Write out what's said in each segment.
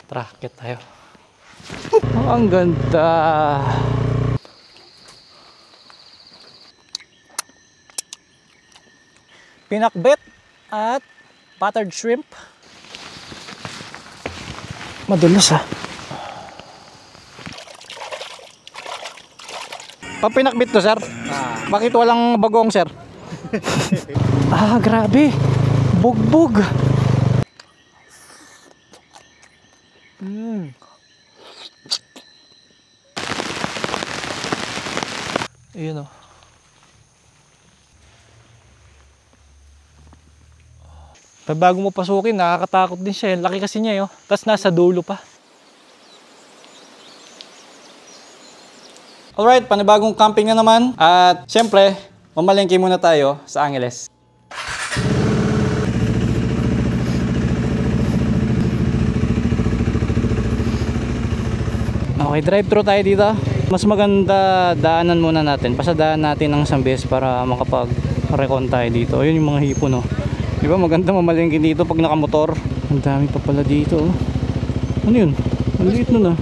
Tara, akit tayo. Oh, ang ganda. Pinakbet at buttered shrimp. Madulas ha. Papinakbit to, sir? Bakit walang bagong, sir? Ah, grabe. Bugbog. Ayun o. Bago mo pasukin, nakakatakot din siya. Laki kasi niya yun. Tapos nasa dulo pa. Alright, panibagong camping na naman. At syempre, mamalengke muna tayo sa Angeles. Okay, drive-thru tayo dito. Mas maganda daanan muna natin. Pasadaan natin ng isang beses para makapag-recon tayo dito. Ayun yung mga hipon, no. Diba maganda mamalengke dito pag nakamotor. Ang dami pa pala dito, oh. Ano yun? Ang liit nun, ah.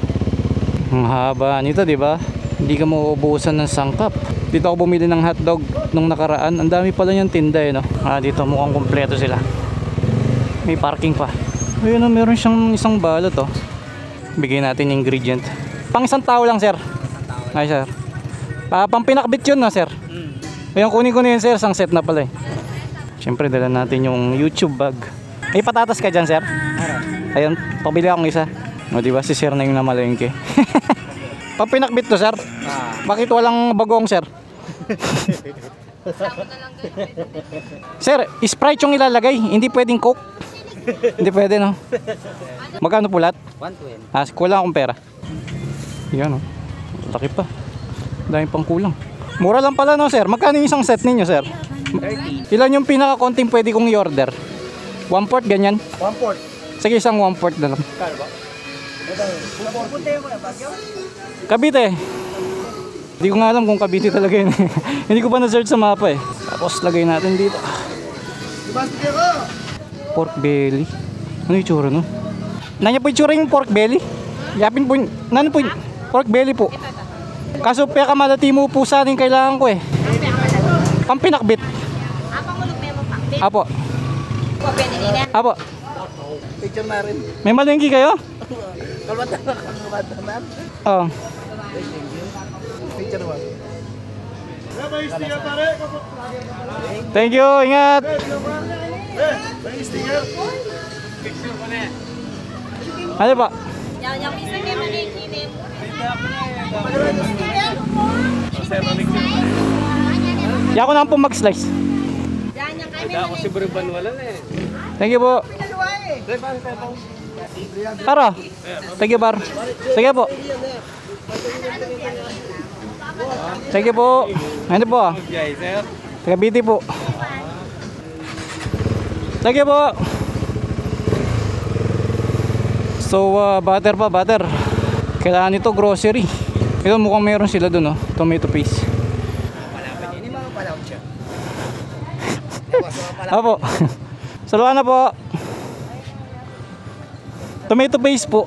Ang haba nito, diba? Hindi ka mauubusan ng sangkap. Dito ako bumili ng hotdog nung nakaraan. Ang dami pala yung tinda, no. Dito mukhang kompleto sila. May parking pa. Ayun, oh, meron siyang isang balot, oh. Bigyan natin yung ingredient. Pang isang tao lang, sir. Ay, sir. Pang pinakbit yun, no, sir. Ayun, kunin ko na yun, sir. Isang set na pala, eh. Siyempre, dala natin yung YouTube bag. May patatas ka dyan, sir? Ayun, pabili akong isa. O, diba, si sir na yung namalengke. Pang pinakbit to, sir. Bakit walang bagong, sir? Sir, Sprite yung ilalagay. Hindi pwedeng Coke. Hindi pwede, no? Magkano pulat? 120. Kulang akong pera. Yan, oh. Laki pa. Dahil pang kulang. Mura lang pala, no, sir? Magkano yung isang set ninyo, sir? 30. Ilan yung pinaka-konting pwede kong i-order? 1/4, ganyan? 1/4. Sige, isang 1/4 na lang. Kano ba? Cavite. Hindi ko nga alam kung Cavite talaga yun. Hindi ko pa na-search sa mapa, eh. Tapos lagay natin dito. Pork belly. Ano yung tsura, no? Nanya po yung tsura yung pork belly? Yapin po yung... Nano po yung... Pork belly po. Kaso peka malati mo po sa atin kailangan ko, eh. Pampinakbit. Apo. Apo. Picture na rin. May malengki kayo? Kalwatan na. Oo. Picture mo. Thank you, ingat. Ano ba? Di ako na po mag-slice. Ako si Burban wala na eh. Thank you po. Tara. Thank you, bar. Sige po. Thank you po. Ano po? Taga BT po. Thank you po. So, butter pa, butter. Kailangan nito grocery. Ito mukhang meron sila dun, oh. Tomato paste. Apo. Saluhan na po. Tomato paste po.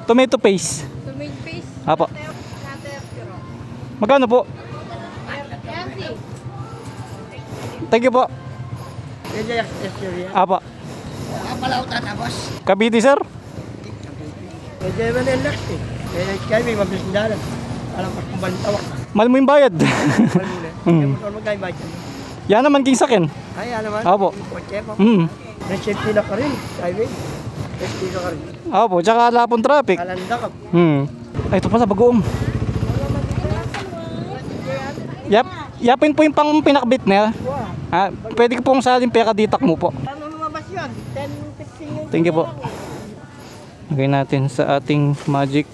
Tomato paste. Tomato paste. Apo. Magkano po? Thank you po. Apo. Palautan na, boss. Cavite, sir? Medyo naman yung laks eh. Kaya may mabilis na dalan. Alam ko kung balitawak. Mahal mo yung bayad. Mahal muna. Kaya mo saan magkain bayad. Yan naman king sakin. Ay, alam mo. Apo. Kotse mo. Na-safety na ka rin. Highway. Safety ka rin. Opo, tsaka lapon traffic. Alanda ka. Ay, ito pala, bagoong. Yapin po yung pang pinakbit na. Ha? Pwede ko pong salin peka ditak mo po. Paano lumabas yun? 10-15 yun. Thank you po. Lagay natin sa ating magic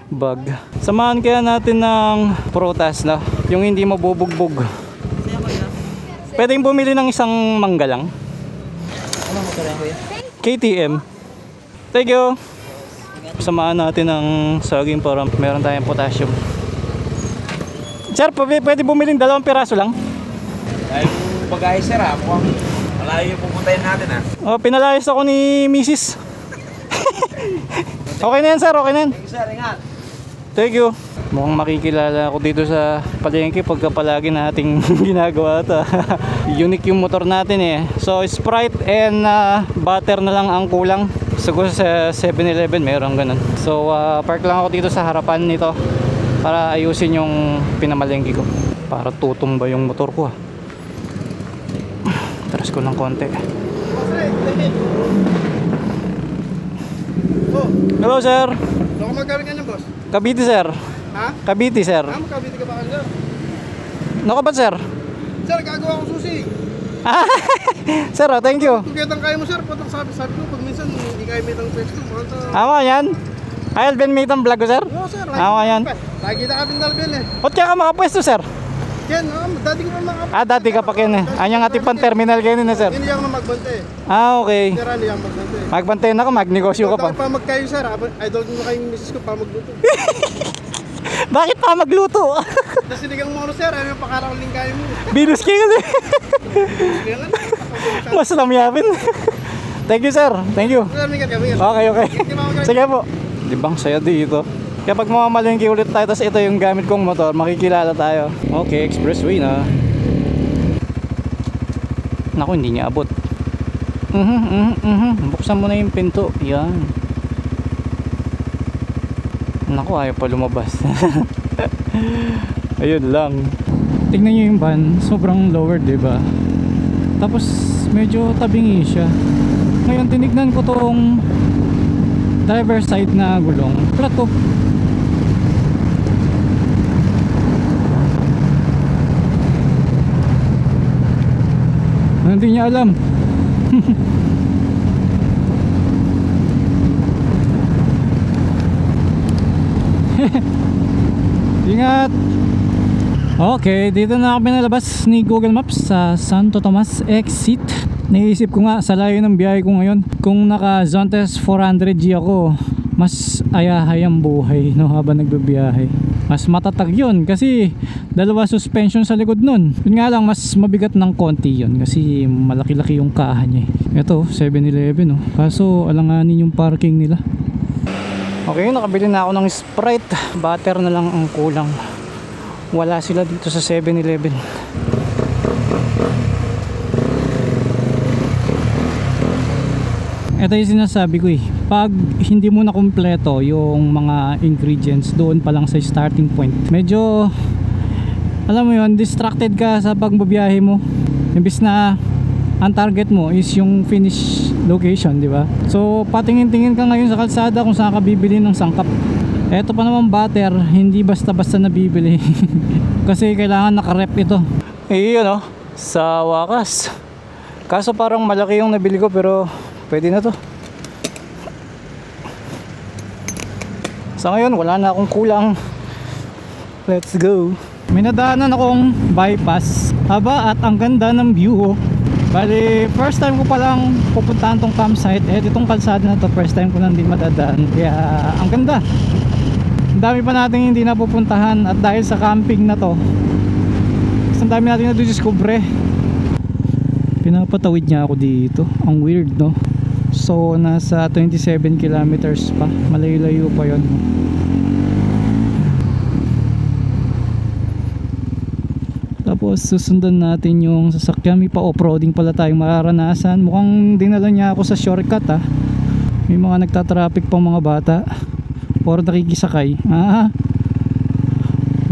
bag. Samahan kaya natin ng prutas na yung hindi mabubugbog. Pwedeng bumili ng isang mangga lang. Ano mo kaya kuya? KTM. Thank you. Samahan natin ng saging para meron tayong potassium. Sir, pwede bumili ng 2 piraso lang? Ay, bagahe sir ha. Malayo yung pupuntahin natin ha. Oh, pinalayas ako ni Mrs. Okay na yan sir, okay na yan. Sir, ingat. Thank you. Mukhang makikilala ako dito sa palengke pagka palagi nating ginagawa ito. Unique yung motor natin eh. So Sprite and butter na lang ang kulang. Siguro sa 7-Eleven mayroong ganun. So park lang ako dito sa harapan nito para ayusin yung pinamalengke ko. Para tutumba yung motor ko. Taras ko ng konti. Hello sir. Saan ka magkaroon ka niyan, boss? Cavite sir. Ha? Cavite sir. Magkabiti ka ba kanila? Nako ba sir? Sir, gagawa ko susi. Sir, thank you. Kung kitang kaya mo, sir, patang sabi ko, pag minsan hindi kaya may tang pwesto. Tama yan. I'll ben meet ang vlog ko sir. Oo, sir. Tama yan. Lagi na kami dalbel eh. Ba't kaya ka makapwesto sir? Yan, dati ko pa mga... Dati ka pa kin eh. Anyang ati pang terminal kayo na sir. Hindi ako na magbante. Okay. Sir, hindi ako magbante. Magbantayan ako, magnegosyo ka pa. Pa magkayo, sir. Idol mo kayong misis ko pa magluto. Bakit pa magluto? Tapos sinigang mo ano, sir. Ano yung pakarakaling kayo mo? Binus kayo kasi. Kaya nga, Mas lamyapin. Thank you sir. Thank you. sir, migat ka, migat. Okay, okay. Hindi mo ako Sige po. Di bang saya dito? Kaya pag mamamalingki ulit tayo, tapos ito yung gamit kong motor, makikilala tayo. Okay, expressway na. Naku, hindi niya abot. Buksan mo na yung pinto. Yan. Naku, ayaw pa lumabas. Ayun lang. Tingnan nyo yung van, sobrang lowered, diba? Tapos medyo tabingi siya. Ngayon tinignan ko tong driver side na gulong. Flat to. Hindi niya alam. Ingat. Okay, dito na ako pinalabas ni Google Maps sa Santo Tomas exit. Naisip ko nga sa layo ng biyahe ko ngayon, kung naka Zontes 400G ako, mas ayahay ang buhay no, habang nagbibiyahe. Mas matatag yun kasi dalawa suspension sa likod nun. Yun nga lang, mas mabigat ng konti yun kasi malaki-laki yung kahan niya. Ito 7-Eleven no, kaso alanganin yung parking nila. Okay, nakabili na ako ng Sprite. Butter na lang ang kulang. Wala sila dito sa 7-Eleven. Ito yung sinasabi ko eh, pag hindi mo na kumpleto yung mga ingredients doon pa lang sa starting point, medyo alam mo yun, distracted ka sa pagbabiyahe mo. Imbis na ang target mo is yung finish location, di ba? So patingin-tingin ka ngayon sa kalsada kung saan ka bibili ng sangkap. Eto pa naman butter, hindi basta-basta nabibili. Kasi kailangan nakarep ito. Eh yun oh, sa wakas. Kaso parang malaki yung nabili ko pero pwede na to. Sa ngayon wala na akong kulang. Let's go. May nadaanan akong bypass. Haba at ang ganda ng view. Bali first time ko palang pupuntahan tong campsite. Itong kalsada na to first time ko nang hindi madadaan. Kaya ang ganda. Ang dami pa natin hindi napupuntahan. At dahil sa camping na to, ang dami natin na-discover. Pinapatawid niya ako dito. Ang weird no. So nasa 27 kilometers pa. Malayo-layo pa yun. Tapos susundan natin yung sasakyan. May pa off-roading pala tayong mararanasan. Mukhang dinala niya ako sa shortcut ha. May mga nagtatraffic pang mga bata or nakikisakay.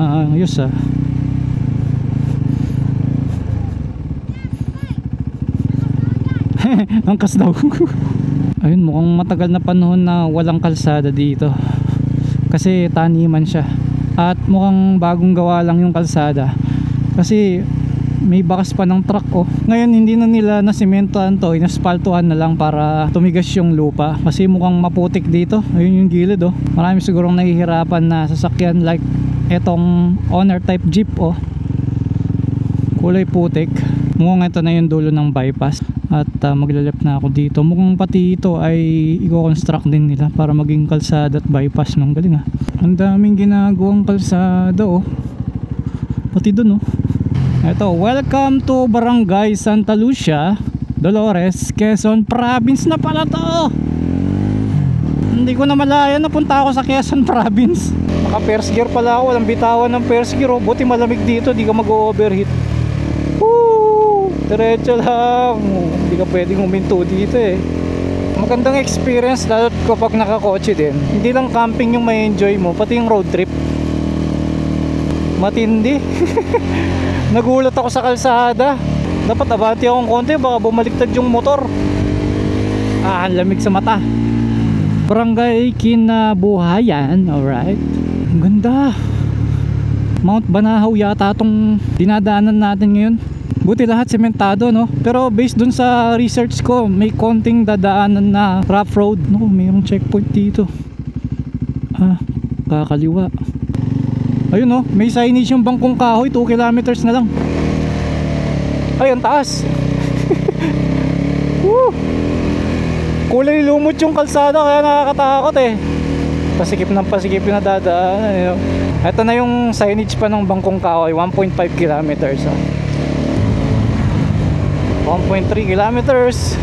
Ayos ah. Angkas daw. Ayun, mukhang matagal na panahon na walang kalsada dito kasi taniman siya at mukhang bagong gawa lang yung kalsada kasi may bakas pa ng truck oh. Ngayon hindi na nila nasimentohan to, inaspaltuhan na lang para tumigas yung lupa kasi mukhang maputik dito. Ayun yung gilid oh. Marami sigurong nahihirapan na sasakyan like etong owner type jeep oh. Kulay putik. Mukhang ito na yung dulo ng bypass at maglalap na ako dito. Mukhang pati ito ay i-construct din nila para maging kalsada at bypass. Nang galing ah. Ang daming ginagawang kalsada oh. Pati dun oh. Ito, welcome to Barangay Santa Lucia, Dolores, Quezon Province na pala to. Hindi ko na malaya, napunta ako sa Quezon Province. Naka first gear pala ako, walang bitawan ng first gear. Oh. Buti malamig dito, di ka mag-overheat. Woo! Diretso lang. Hindi ka pwedeng huminto dito eh. Magandang experience lalo kapag nakakotse din. Hindi lang camping yung may enjoy mo, pati yung road trip. Matindi. Nagulat ako sa kalsada. Dapat abante akong konti, baka bumaliktad yung motor. Ang lamig sa mata. Barangay Kinabuhayan, alright. Ang ganda. Mount Banahaw yata itong dinadaanan natin ngayon. Buti lahat sementado, no? Pero based dun sa research ko, may konting dadaanan na rough road. No, mayroong checkpoint dito. Kakaliwa. Ayun, no? May signage yung Bangkong Kahoy, 2 kilometers na lang. Ay, ang taas. Woo! Kulay lumot yung kalsada, kaya nakakatakot eh. Pasikip na dadaanan, you know? Ito na yung signage pa ng Bangkong Kahoy, 1.5 kilometers. 1.3 kilometers.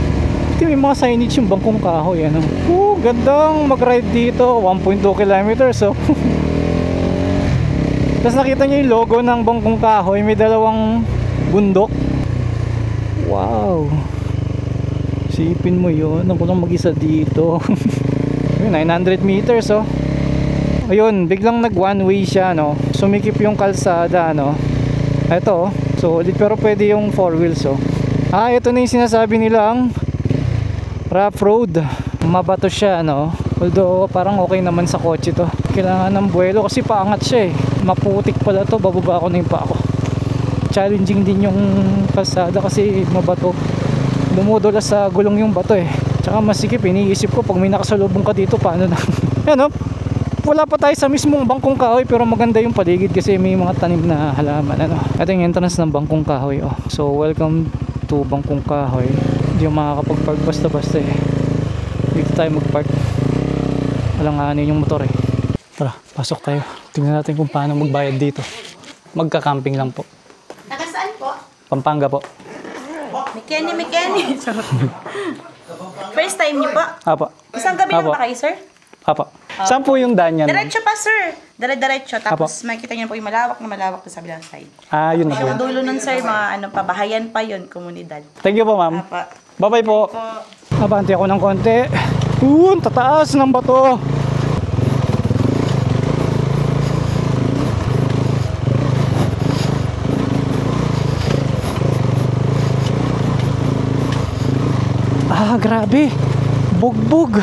Ito may mga signage yung Bangkong Kahoy, ano? Gandang mag-ride dito, 1.2 kilometers. Tapos nakita nyo yung logo ng Bangkong Kahoy, may dalawang bundok. Wow. Sipin mo yun, ako lang mag-isa dito. 900 meters, oh. Ayun, biglang nag one way siya, no? Sumikip yung kalsada, no? Ito, oh. Solid, pero pwede yung 4 wheels, oh. Ito na yung sinasabi nilang rough road. Mabato siya, no? Although parang okay naman sa kotse to. Kailangan ng buwelo kasi paangat siya eh. Maputik pala to, bababa ko na yung pa ako. Challenging din yung kalsada kasi mabato. Dumudulas sa gulong yung bato eh. Tsaka masikip, iniisip ko pag may nakasalubong ka dito, paano na? Yan, no? Wala pa tayo sa mismong Bangkong Kahoy, pero maganda yung paligid kasi may mga tanim na halaman, ano? Ito yung entrance ng Bangkong Kahoy, oh. So welcome to Bangkong Kahoy. Hindi yung makakapag-park basta-basta eh. Dito tayo mag-park. Alanganin yung motor eh. Tara, pasok tayo. Tingnan natin kung paano magbayad dito. Magka-camping lang po. Taga saan po? Pampanga po. Mikeni. First time niyo po? Apo. Isang gabi lang Apo. ba kayo, sir? Apo. Saan po yung daan yan? Diretso pa, sir. Diretso. Tapos makikita niyo po yung malawak na sa bilang side. Yun na po. Yung dulo nun, sir, mga ano pa, bahayan pa yun, komunidad. Thank you po, ma'am. Apa. Bye-bye po. Abante ako ng konti. Tataas ng bato. Grabe. Bugbog.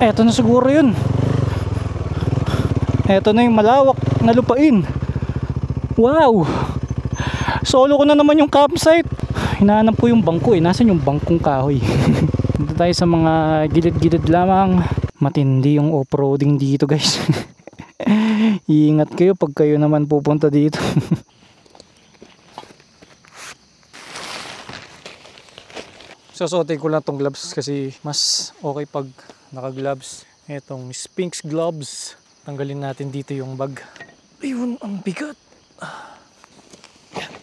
Eto na siguro yun. Eto na yung malawak na lupain. Wow. Solo ko na naman yung campsite. Hinahanap ko yung bangko eh. Nasaan yung Bangkong Kahoy? Dito tayo sa mga gilid-gilid lamang. Matindi yung off-roading dito, guys. Iingat kayo pag kayo naman pupunta dito. Susuotin ko lang tong gloves kasi mas okay pag naka-gloves. Etong Sphinx gloves. Tanggalin natin dito yung bag. Ayun, ang bigat. Yan.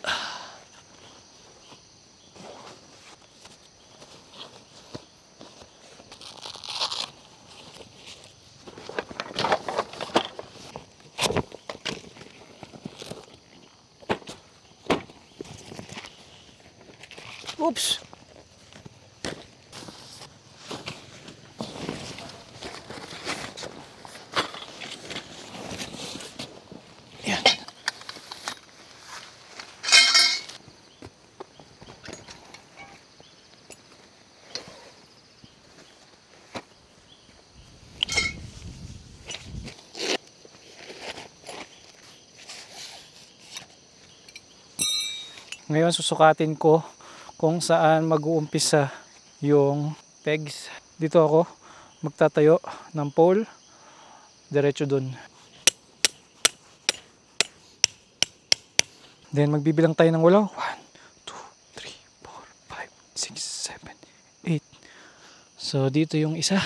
Oops. Yan. Ngayon susukatin ko kung saan mag-uumpisa yung pegs. Dito ako magtatayo ng pole, diretso dun. Then magbibilang tayo ng walaw. 1, 2, 3, 4, 5, 6, 7, 8. So dito yung isa.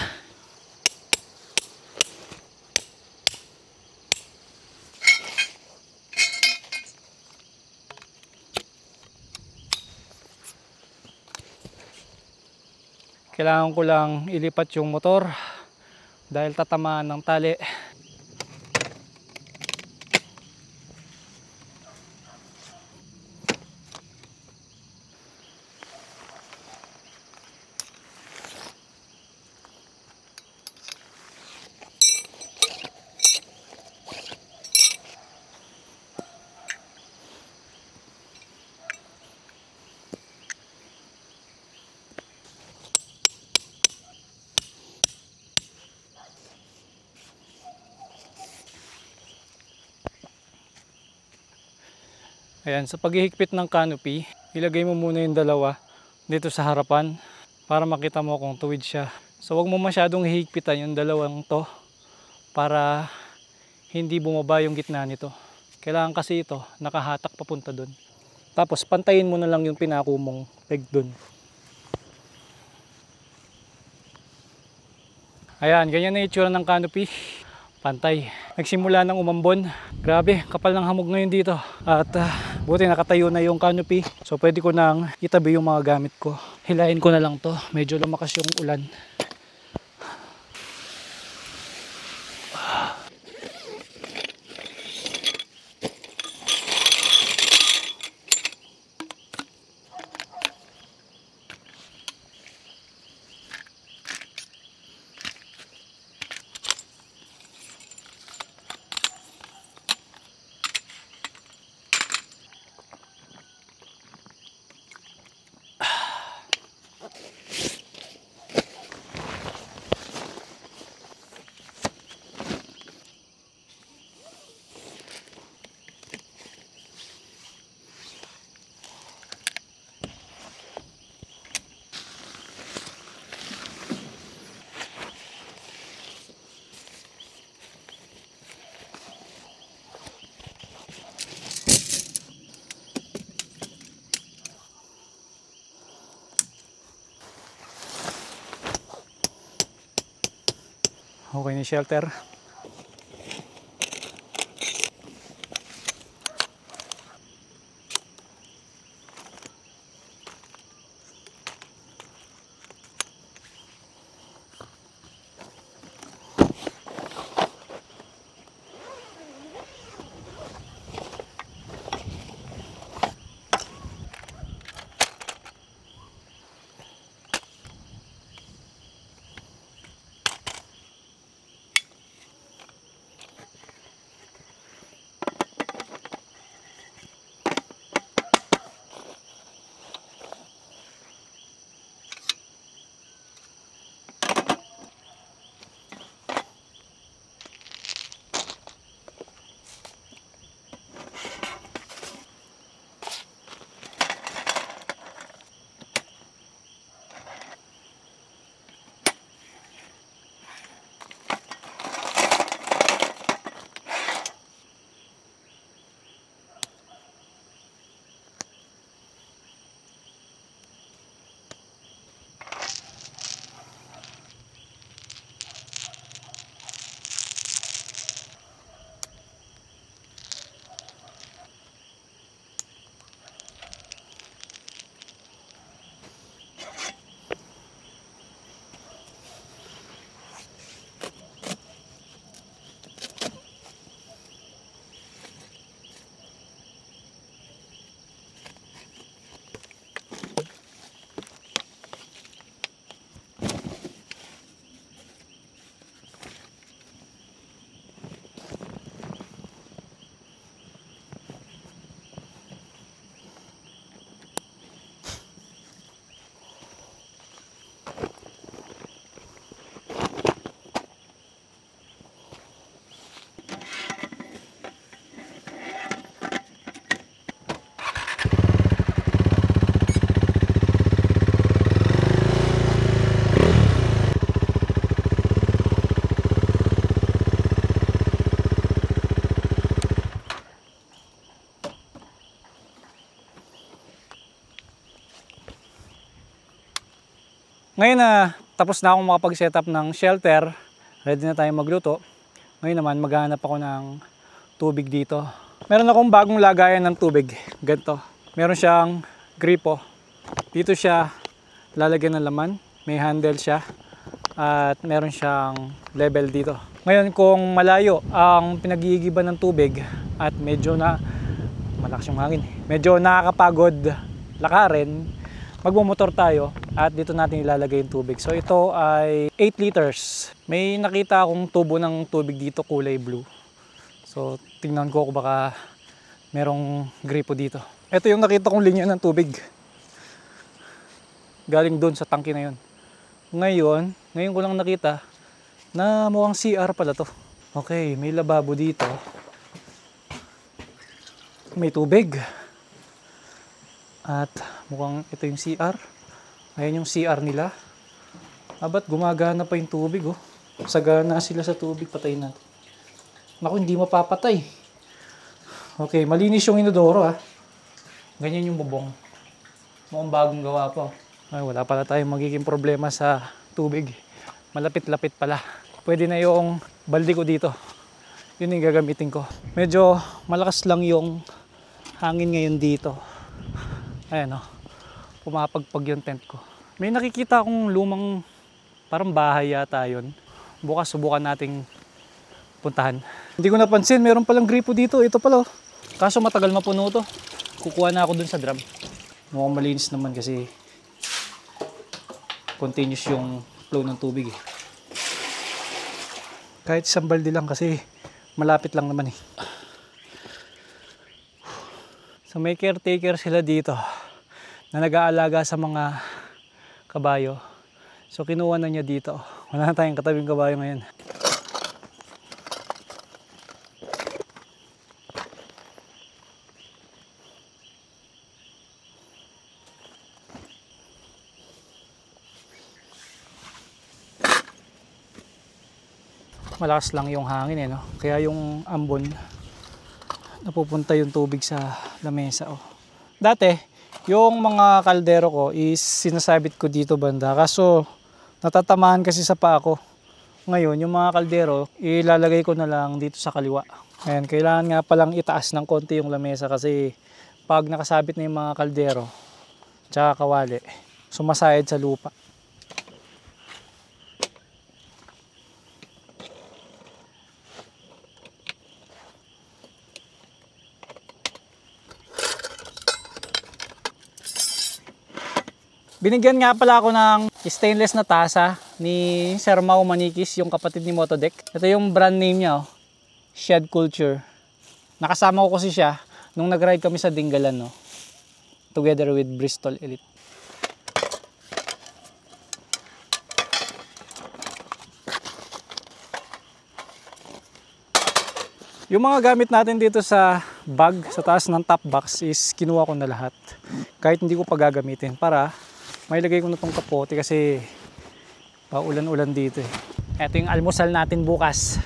Kailangan ko lang ilipat yung motor dahil tatamaan ng tali. Ayan, sa paghihigpit ng canopy, ilagay mo muna yung dalawa dito sa harapan para makita mo kung tuwid siya. So wag mo masyadong hihigpitan yung dalawang to para hindi bumaba yung gitna nito. Kailangan kasi ito nakahatak papunta dun. Tapos pantayin mo na lang yung pinako mong peg dun. Ayan, ganyan na itsura ng canopy. Pantay. Nagsimula ng umambon. Grabe, kapal ng hamog ngayon dito. At buti nakatayo na yung canopy. So pwede ko nang itabi yung mga gamit ko. Hilahin ko na lang to. Medyo lumakas yung ulan. Okay na shelter. Ngayon na tapos na akong makapag-setup ng shelter, ready na tayong magluto. Ngayon naman maghahanap ako ng tubig dito. Meron akong bagong lagayan ng tubig, ganito. Meron siyang gripo. Dito siya lalagyan ng laman. May handle siya at meron siyang level dito. Ngayon kung malayo ang pinag-iigiban ng tubig at medyo na malakas yung hangin, medyo nakakapagod lakarin, magmumotor tayo at dito natin ilalagay yung tubig. So ito ay 8 liters. May nakita akong tubo ng tubig dito kulay blue. So tingnan ko kung baka merong gripo dito. Ito yung nakita kong linya ng tubig. Galing doon sa tangke na yun. Ngayon ko lang nakita na mukhang CR pala to. Okay, may lababo dito. May tubig. At mukhang ito yung CR. Ayan yung CR nila. Ba't gumagana pa yung tubig oh. Sagana sila sa tubig, patayin natin. Naku, hindi mapapatay. Okay, malinis yung inodoro ah. Ganyan yung bubong. Mukhang bagong gawa pa. Ay, wala pala tayong magiging problema sa tubig. Malapit-lapit pala. Pwede na yung balde ko dito. Yun yung gagamitin ko. Medyo malakas lang yung hangin ngayon dito. Ayan o. Pumapagpag yung tent ko. May nakikita akong lumang parang bahay yata yun. Bukas subukan nating puntahan. Hindi ko napansin. Meron palang gripo dito. Ito pala oh. Kaso matagal mapuno to. Kukuha na ako dun sa drum. Mukhang malinis naman kasi continuous yung flow ng tubig eh. Kahit isang balde lang kasi malapit lang naman eh. So may caretaker sila dito na nag-aalaga sa mga kabayo. So kinuha na niya dito. Wala na tayong katabing kabayo ngayon. Malakas lang yung hangin eh, no? Kaya yung ambon napupunta yung tubig sa lamesa oh. Dati yung mga kaldero ko is sinasabit ko dito banda, kaso natatamaan kasi sa paa ko. Ngayon yung mga kaldero ilalagay ko na lang dito sa kaliwa. Ayan, kailangan nga palang itaas ng konti yung lamesa kasi pag nakasabit na yung mga kaldero tsaka kawali, sumasayad sa lupa. Binigyan nga pala ako ng stainless na tasa ni Sir Mau Manikis, yung kapatid ni Motodek. Ito yung brand name niya, oh. Shed Culture. Nakasama ko kasi siya nung nag-ride kami sa Dingalan, no? Together with Bristol Elite. Yung mga gamit natin dito sa bag, sa taas ng top box is kinuha ko na lahat. Kahit hindi ko pa gagamitin para mailagay ko na tong kapote kasi paulan-ulan dito eh. Ito yung almusal natin bukas.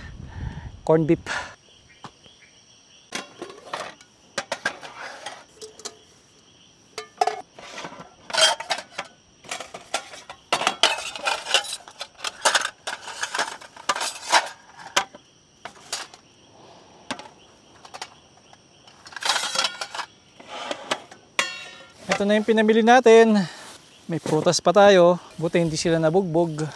Corn beef. Ito na yung pinamili natin. May prutas pa tayo. Buti hindi sila nabugbog.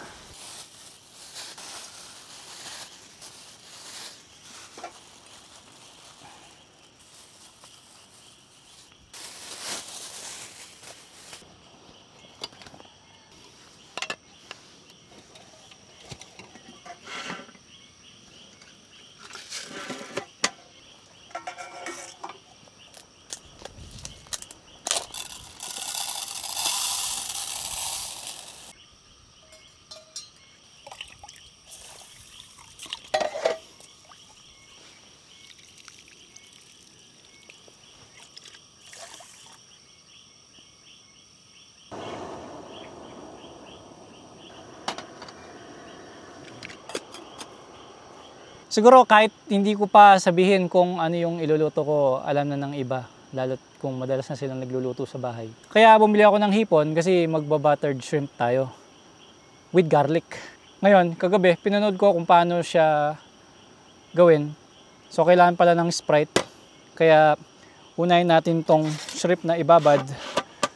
Siguro kahit hindi ko pa sabihin kung ano yung iluluto ko, alam na ng iba. Lalo't kung madalas na silang nagluluto sa bahay. Kaya bumili ako ng hipon kasi magba-buttered shrimp tayo. With garlic. Ngayon, kagabi, pinanood ko kung paano siya gawin. So kailangan pala ng Sprite. Kaya unahin natin tong shrimp na ibabad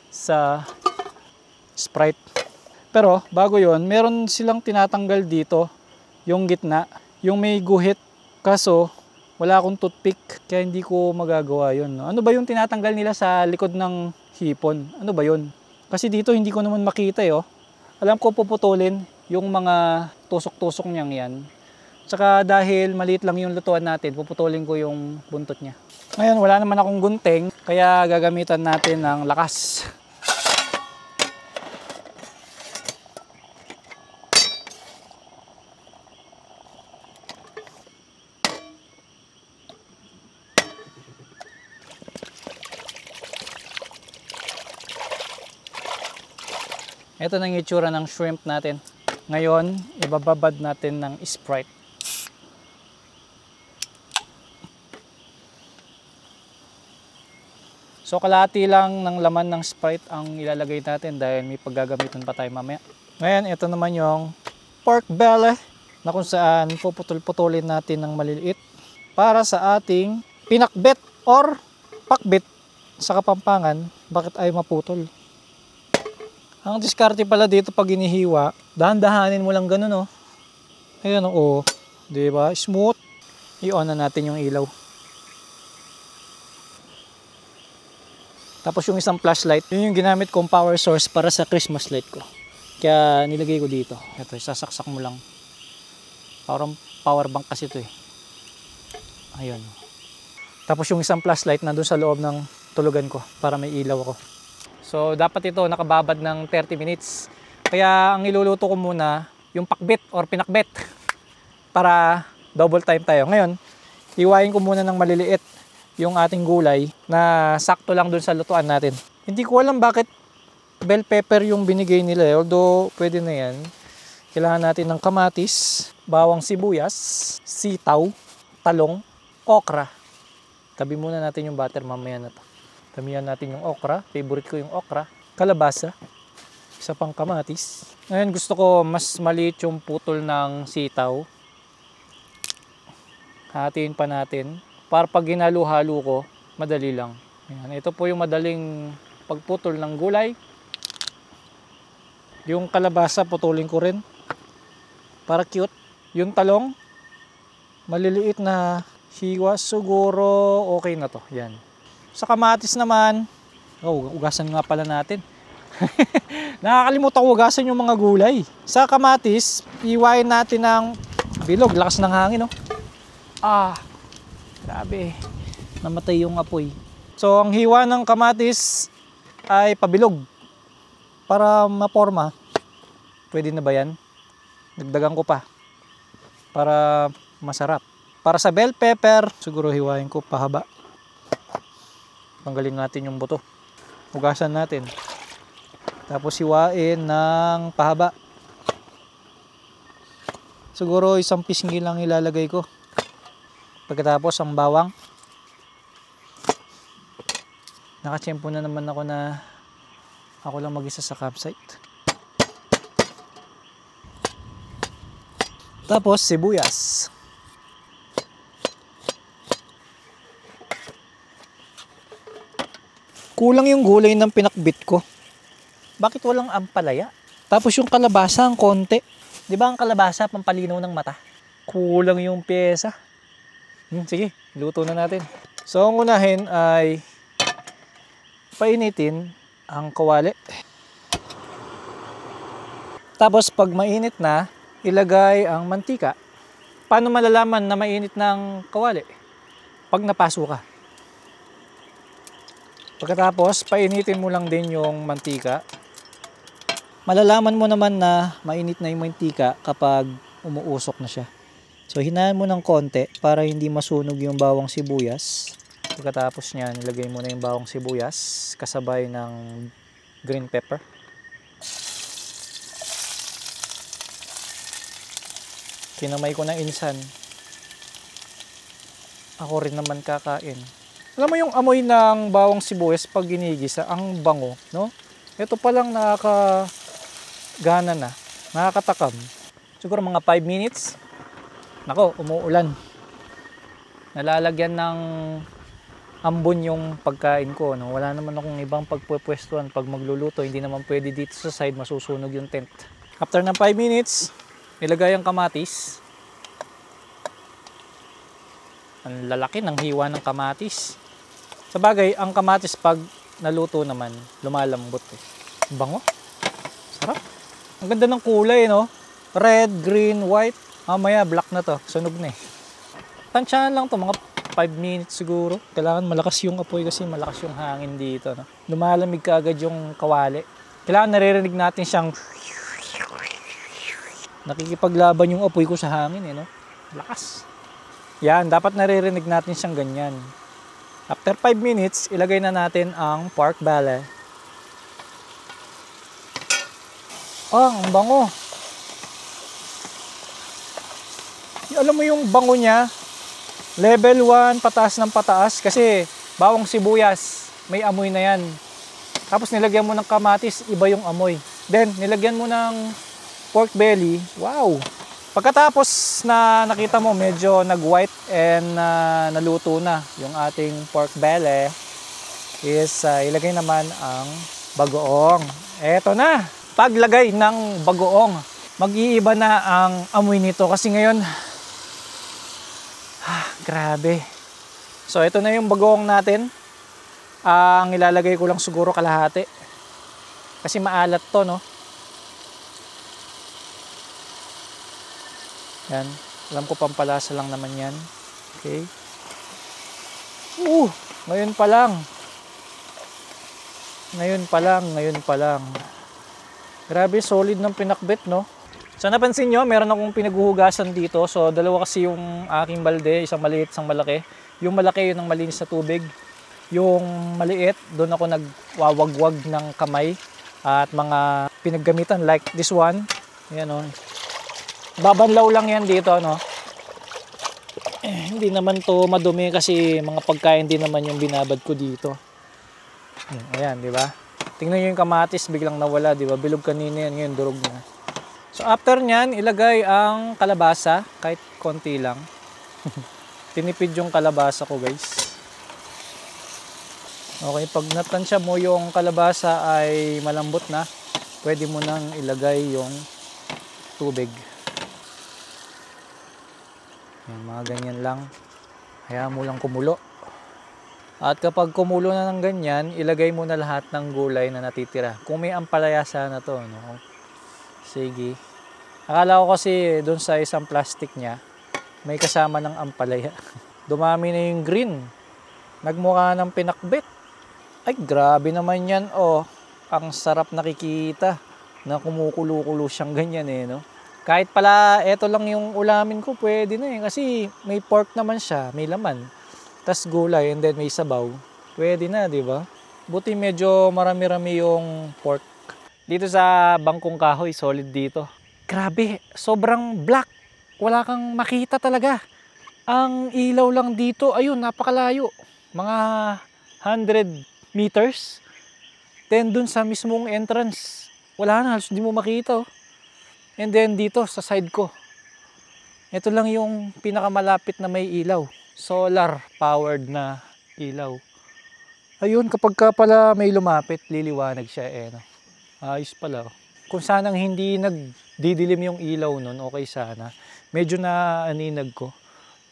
sa Sprite. Pero bago yon, meron silang tinatanggal dito, yung gitna, yung may guhit. Kaso wala akong toothpick, kaya hindi ko magagawa yon. No? Ano ba yung tinatanggal nila sa likod ng hipon? Ano ba yon? Kasi dito hindi ko naman makita eh. Oh. Alam ko puputulin yung mga tusok-tusok niyang yan. Tsaka dahil maliit lang yung lutuan natin, puputulin ko yung buntot niya. Ngayon wala naman akong gunting, kaya gagamitan natin ng lakas. Ito na yung itsura ng shrimp natin. Ngayon, ibababad natin ng Sprite. So kalahati lang ng laman ng Sprite ang ilalagay natin dahil may paggagamitan pa tayo mamaya. Ngayon, ito naman yung pork belly na kung saan puputol-putulin natin ng maliliit para sa ating pinakbet or pakbet sa Kapampangan. Bakit ay maputol? Ang diskarte pala dito pag inihiwa, dahan-dahanin mo lang ganun, oh. Ayan, oh. Diba? Smooth. I-on na natin yung ilaw. Tapos yung isang flashlight, yun yung ginamit kong power source para sa Christmas light ko. Kaya nilagay ko dito. Ito, sasaksak mo lang. Parang power bank kasi ito eh. Ayun. Tapos yung isang flashlight nandun sa loob ng tulugan ko para may ilaw ako. So dapat ito nakababad ng 30 minutes. Kaya ang iluluto ko muna yung pakbet or pinakbet para double time tayo. Ngayon, iwain ko muna ng maliliit yung ating gulay na sakto lang dun sa lutuan natin. Hindi ko alam bakit bell pepper yung binigay nila eh. Although pwede na yan. Kailangan natin ng kamatis, bawang sibuyas, sitaw, talong, okra. Tabi muna natin yung butter mamaya na to. Tamihan natin yung okra. Favorite ko yung okra. Kalabasa. Isa pang kamatis. Ngayon gusto ko mas maliit yung putol ng sitaw. Hatiin pa natin. Para pag ginalo-halo ko, madali lang. Ayan. Ito po yung madaling pagputol ng gulay. Yung kalabasa putulin ko rin. Para cute. Yung talong, maliliit na hiwa. Siguro okay na to. Yan. Sa kamatis naman, ugasan nga pala natin. Nakakalimutan ko ugasan yung mga gulay. Sa kamatis, iwain natin ng bilog. Lakas ng hangin, no? Grabe. Namatay yung apoy. So, ang hiwa ng kamatis ay pabilog. Para maporma. Pwede na ba yan? Dagdagan ko pa. Para masarap. Para sa bell pepper, siguro hiwain ko pahaba. Tanggalin natin yung buto. Hugasan natin. Tapos hiwain ng pahaba. Siguro isang pisngi lang ilalagay ko. Pagkatapos ang bawang. Nakatsyempo na naman ako na ako lang mag-isa sa campsite. Tapos sibuyas. Kulang yung gulay ng pinakbit ko. Bakit walang ampalaya? Tapos yung kalabasa ang konti. Di ba ang kalabasa pampalinaw ng mata? Kulang yung pyesa. Sige, luto na natin. So ang unahin ay painitin ang kawali. Tapos pag mainit na, ilagay ang mantika. Paano malalaman na mainit ng kawali? Pag napaso ka. Pagkatapos, painitin mo lang din yung mantika. Malalaman mo naman na mainit na yung mantika kapag umuusok na siya. So, hinaan mo ng konti para hindi masunog yung bawang sibuyas. Pagkatapos niyan, nilagay mo na yung bawang sibuyas kasabay ng green pepper. Kinamay ko ng insan. Ako rin naman kakain. Alam mo yung amoy ng bawang sibuyas pag ginigisa, ang bango, no? Ito pa lang nakakagana na, nakakatakam. Siguro mga 5 minutes. Nako, umuulan. Nalalagyan ng ambon yung pagkain ko, no? Wala naman akong ibang pagpupwestuhan pag magluluto. Hindi naman pwede dito sa side, masusunog yung tent. After ng 5 minutes, nilagay ang kamatis. Ang lalaki ng hiwa ng kamatis. Sa bagay, ang kamatis pag naluto naman, lumalambot eh. Bango. Sarap. Ang ganda ng kulay, no? Red, green, white. Mamaya, black na to. Sunog na eh. Tansyahan lang to, mga 5 minutes siguro. Kailangan malakas yung apoy kasi malakas yung hangin dito, no? Lumalamig ka agad yung kawali. Kailangan naririnig natin siyang nakikipaglaban yung apoy ko sa hangin, eh, no? Lakas. Yan, dapat naririnig natin siyang ganyan. After 5 minutes, ilagay na natin ang pork belly. Oh, ang bango. Alam mo yung bango niya, level 1, pataas ng pataas. Kasi bawang sibuyas, may amoy na yan. Tapos nilagyan mo ng kamatis, iba yung amoy. Then, nilagyan mo ng pork belly, wow! Pagkatapos na nakita mo medyo nag-white and naluto na yung ating pork belly, is ilagay naman ang bagoong. Eto na, paglagay ng bagoong, mag-iiba na ang amoy nito kasi ngayon, grabe. So ito na yung bagoong natin. Ang ilalagay ko lang siguro kalahati kasi maalat to, no? Yan. Alam ko pampalasa lang naman yan. Okay. Ngayon pa lang. Ngayon pa lang. Grabe, solid ng pinakbit, no? So napansin nyo, meron akong pinaghuhugasan dito. So dalawa kasi yung aking balde, isang maliit, isang malaki. Yung malaki, yun ang malinis na tubig. Yung maliit, doon ako nagwawagwag ng kamay at mga pinaggamitan like this one. Yan, no? Babanlaw lang yan dito, no? Hindi naman to madumi kasi mga pagkain din naman yung binabad ko dito. Ayan, di ba? Tingnan nyo yung kamatis, biglang nawala, di ba? Bilog kanina yan, ngayon durog na. So after nyan, ilagay ang kalabasa, kahit konti lang. Tinipid yung kalabasa ko, guys. Okay, pag natansya mo yung kalabasa ay malambot na, pwede mo nang ilagay yung tubig. Yan, mga ganyan lang. Hayaan mo lang kumulo. At kapag kumulo na ng ganyan, ilagay mo na lahat ng gulay na natitira. Kung may ampalaya sana to, no? Sige. Akala ko kasi doon sa isang plastic niya, may kasama ng ampalaya. Dumami na yung green. Nagmukha ng pinakbit. Ay, grabe naman yan. Oh, ang sarap nakikita na kumukulo-kulo siyang ganyan, eh, no? Kahit pala eto lang yung ulamin ko, pwede na eh. Kasi may pork naman siya, may laman. Tas gulay and then may sabaw. Pwede na, di ba? Buti medyo marami-rami yung pork. Dito sa bangkong kahoy, solid dito. Grabe, sobrang black. Wala kang makita talaga. Ang ilaw lang dito, ayun, napakalayo. Mga 100 meters. Then dun sa mismong entrance, wala na, halos hindi mo makita, oh. And then dito sa side ko, ito lang yung pinakamalapit na may ilaw. Solar powered na ilaw. Ayun, kapag ka pala may lumapit, liliwanag siya, eh, no? Ayos pala, oh. Kung sanang hindi nagdidilim yung ilaw nun, okay sana. Medyo na aninag ko.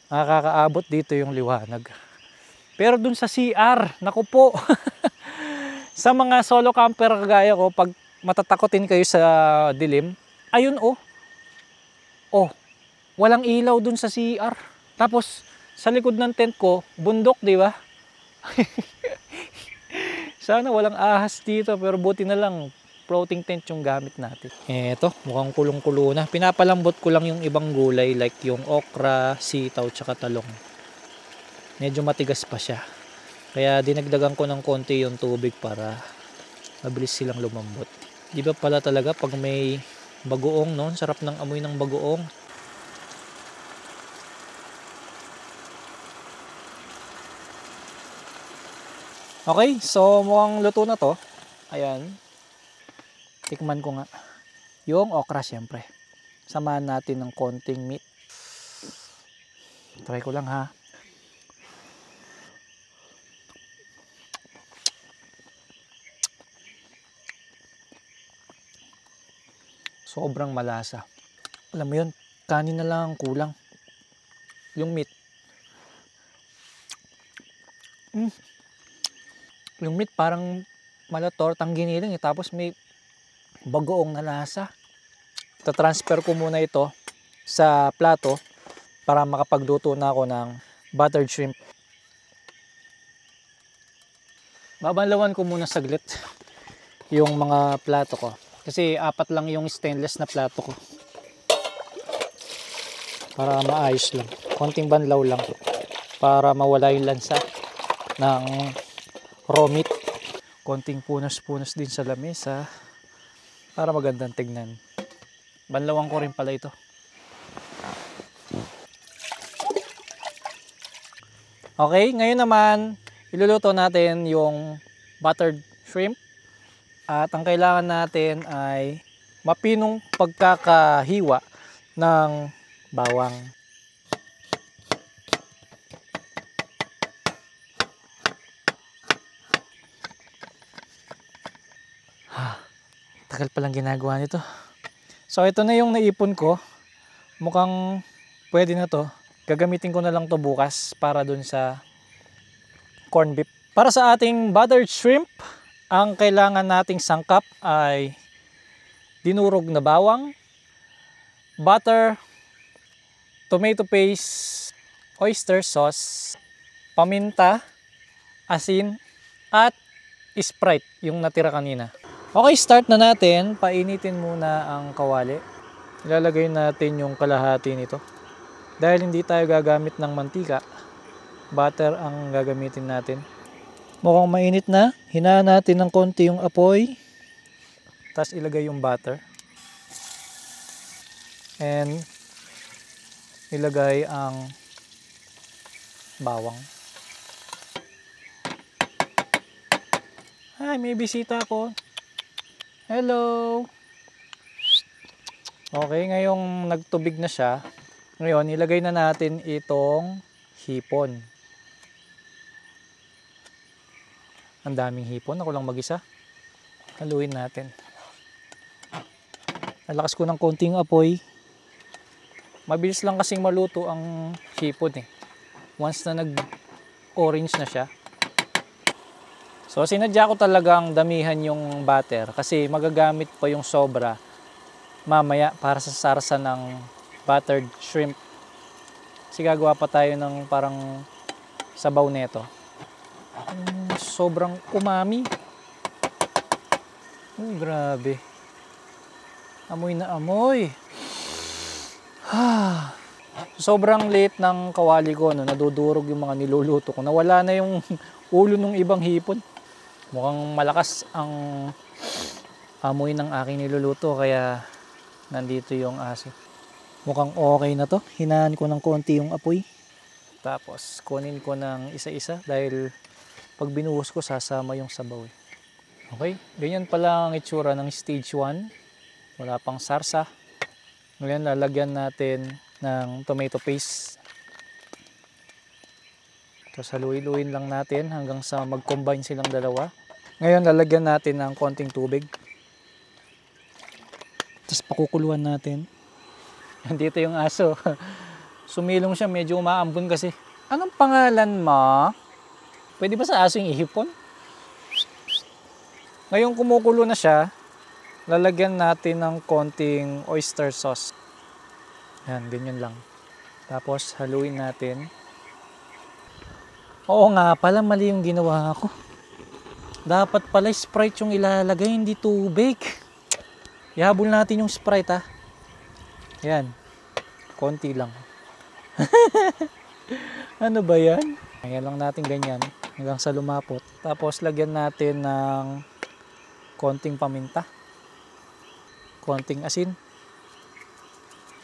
Nakakaabot dito yung liwanag. Pero dun sa CR, naku po. Sa mga solo camper kagaya ko, pag matatakotin kayo sa dilim, ayun, oh. Oh, walang ilaw dun sa CR. Tapos sa likod ng tent ko, bundok, di ba? Sana walang ahas dito, pero buti na lang floating tent yung gamit natin. Eto, mukhang kulong-kulo na. Pinapalambot ko lang yung ibang gulay like yung okra, sitaw, tsaka talong. Medyo matigas pa siya. Kaya dinagdagan ko ng konti yung tubig para mabilis silang lumambot. Di ba pala talaga pag may bagoong, no? Sarap ng amoy ng bagoong. Okay, so mukhang luto na to. Ayan. Tikman ko nga. Yung okra syempre. Samahan natin ng konting meat. Try ko lang, ha. Sobrang malasa. Alam mo yun, kanin na lang ang kulang. Yung meat. Yung meat parang malatortang giniling eh. Tapos may bagoong na lasa. Tatransfer ko muna ito sa plato para makapagluto na ako ng buttered shrimp. Babanlawan ko muna saglit yung mga plato ko. Kasi 4 lang yung stainless na plato ko. Para maayos lang. Konting banlaw lang. Para mawala yung lansa ng raw meat. Konting punas-punas din sa lamesa. Para magandang tignan. Banlawan ko rin pala ito. Okay, ngayon naman iluluto natin yung buttered shrimp. At ang kailangan natin ay mapinong pagkakahiwa ng bawang. Tagal palang ginagawa nito. So ito na yung naipon ko. Mukhang pwede na to. Gagamitin ko na lang to bukas para dun sa corned beef. Para sa ating buttered shrimp, ang kailangan nating sangkap ay dinurog na bawang, butter, tomato paste, oyster sauce, paminta, asin, at Sprite, yung natira kanina. Okay, start na natin. Painitin muna ang kawali. Ilalagay natin yung kalahati nito. Dahil hindi tayo gagamit ng mantika, butter ang gagamitin natin. Mukhang mainit na. Hinaan natin ng konti yung apoy. Tapos ilagay yung butter. And ilagay ang bawang. Ay, may bisita ako. Hello! Okay, ngayong nagtubig na siya, ngayon ilagay na natin itong hipon. Ang daming hipon, ako lang mag-isa. Haluin natin. Nalakas ko ng konting apoy. Mabilis lang kasing maluto ang hipon eh. Once na nag-orange na siya. So sinadya ko talagang damihan yung butter kasi magagamit pa yung sobra mamaya para sa sarsa ng buttered shrimp. Kasi gagawa pa tayo ng parang sabaw neto. Sobrang umami. Grabe. Amoy na amoy. Sobrang liit ng kawali ko, no? Nadudurog yung mga niluluto ko. Nawala na yung ulo ng ibang hipon. Mukhang malakas ang amoy ng aking niluluto kaya nandito yung aso. Mukhang okay na to. Hinaan ko ng konti yung apoy. Tapos kunin ko ng isa-isa dahil pag binuhos ko sasama yung sabaw. Okay, ganyan pala ang itsura ng stage 1. Wala pang sarsa. Ngayon lalagyan natin ng tomato paste. Tapos haluin-luin lang natin hanggang sa mag-combine silang dalawa. Ngayon lalagyan natin ng konting tubig. Tapos pakukuluan natin. Dito yung aso. Sumilong siya, medyo umaambon kasi. Anong pangalan mo? Pwede ba sa aso yung ihipon? Ngayon kumukulo na siya, lalagyan natin ng konting oyster sauce. Yan, ganyan lang. Tapos haluin natin. Oo nga pala, mali yung ginawa ko. Dapat pala Sprite yung ilalagay, hindi tubig. Ihabol natin yung Sprite ha. Yan. Konti lang. Ano ba yan? Ayan lang natin ganyan hanggang sa lumapot. Tapos lagyan natin ng konting paminta. Konting asin.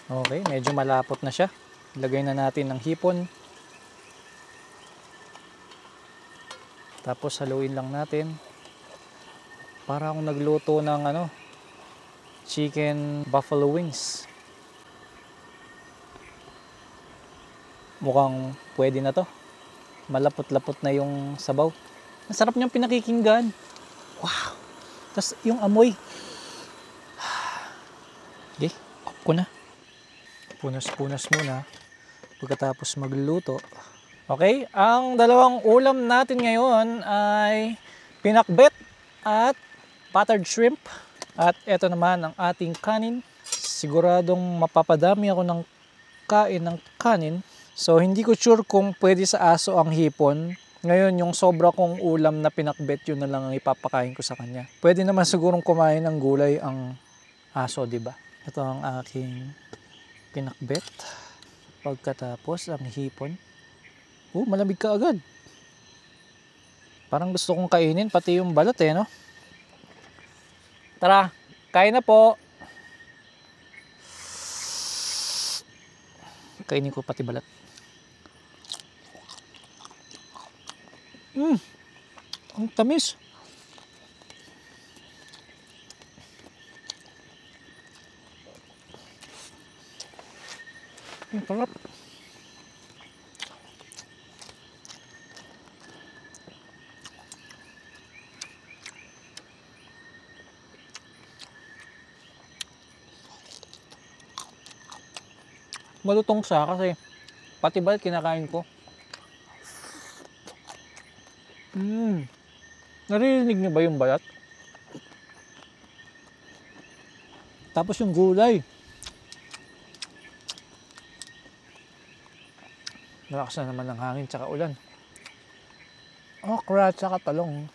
Okay, medyo malapot na siya. Lagay na natin ng hipon. Tapos haluin lang natin. Para akong nagluto ng chicken buffalo wings. Mukhang pwede na to. Malapot-lapot na yung sabaw. Ang sarap niyang pinakikinggan. Wow! Tapos yung amoy. Okay, off ko na. Punas-punas muna pagkatapos magluluto. Okay, ang dalawang ulam natin ngayon ay pinakbet at buttered shrimp. At ito naman ang ating kanin. Siguradong mapapadami ako ng kain ng kanin. So hindi ko sure kung pwede sa aso ang hipon. Ngayon yung sobra kong ulam na pinakbet, yun na lang ang ipapakain ko sa kanya. Pwede naman sigurong kumain ng gulay ang aso, di ba? Ito ang aking pinakbet. Pagkatapos ang hipon. Malamig ka agad. Parang gusto kong kainin pati yung balat no? Tara, kain na po. Kainin ko pati balat. Ang tamis. Ang sarap. Malutong siya kasi pati balat kinakain ko. Naririnig niyo ba yung balat? Tapos yung gulay. Malakas na naman ng hangin tsaka ulan. Okra tsaka talong.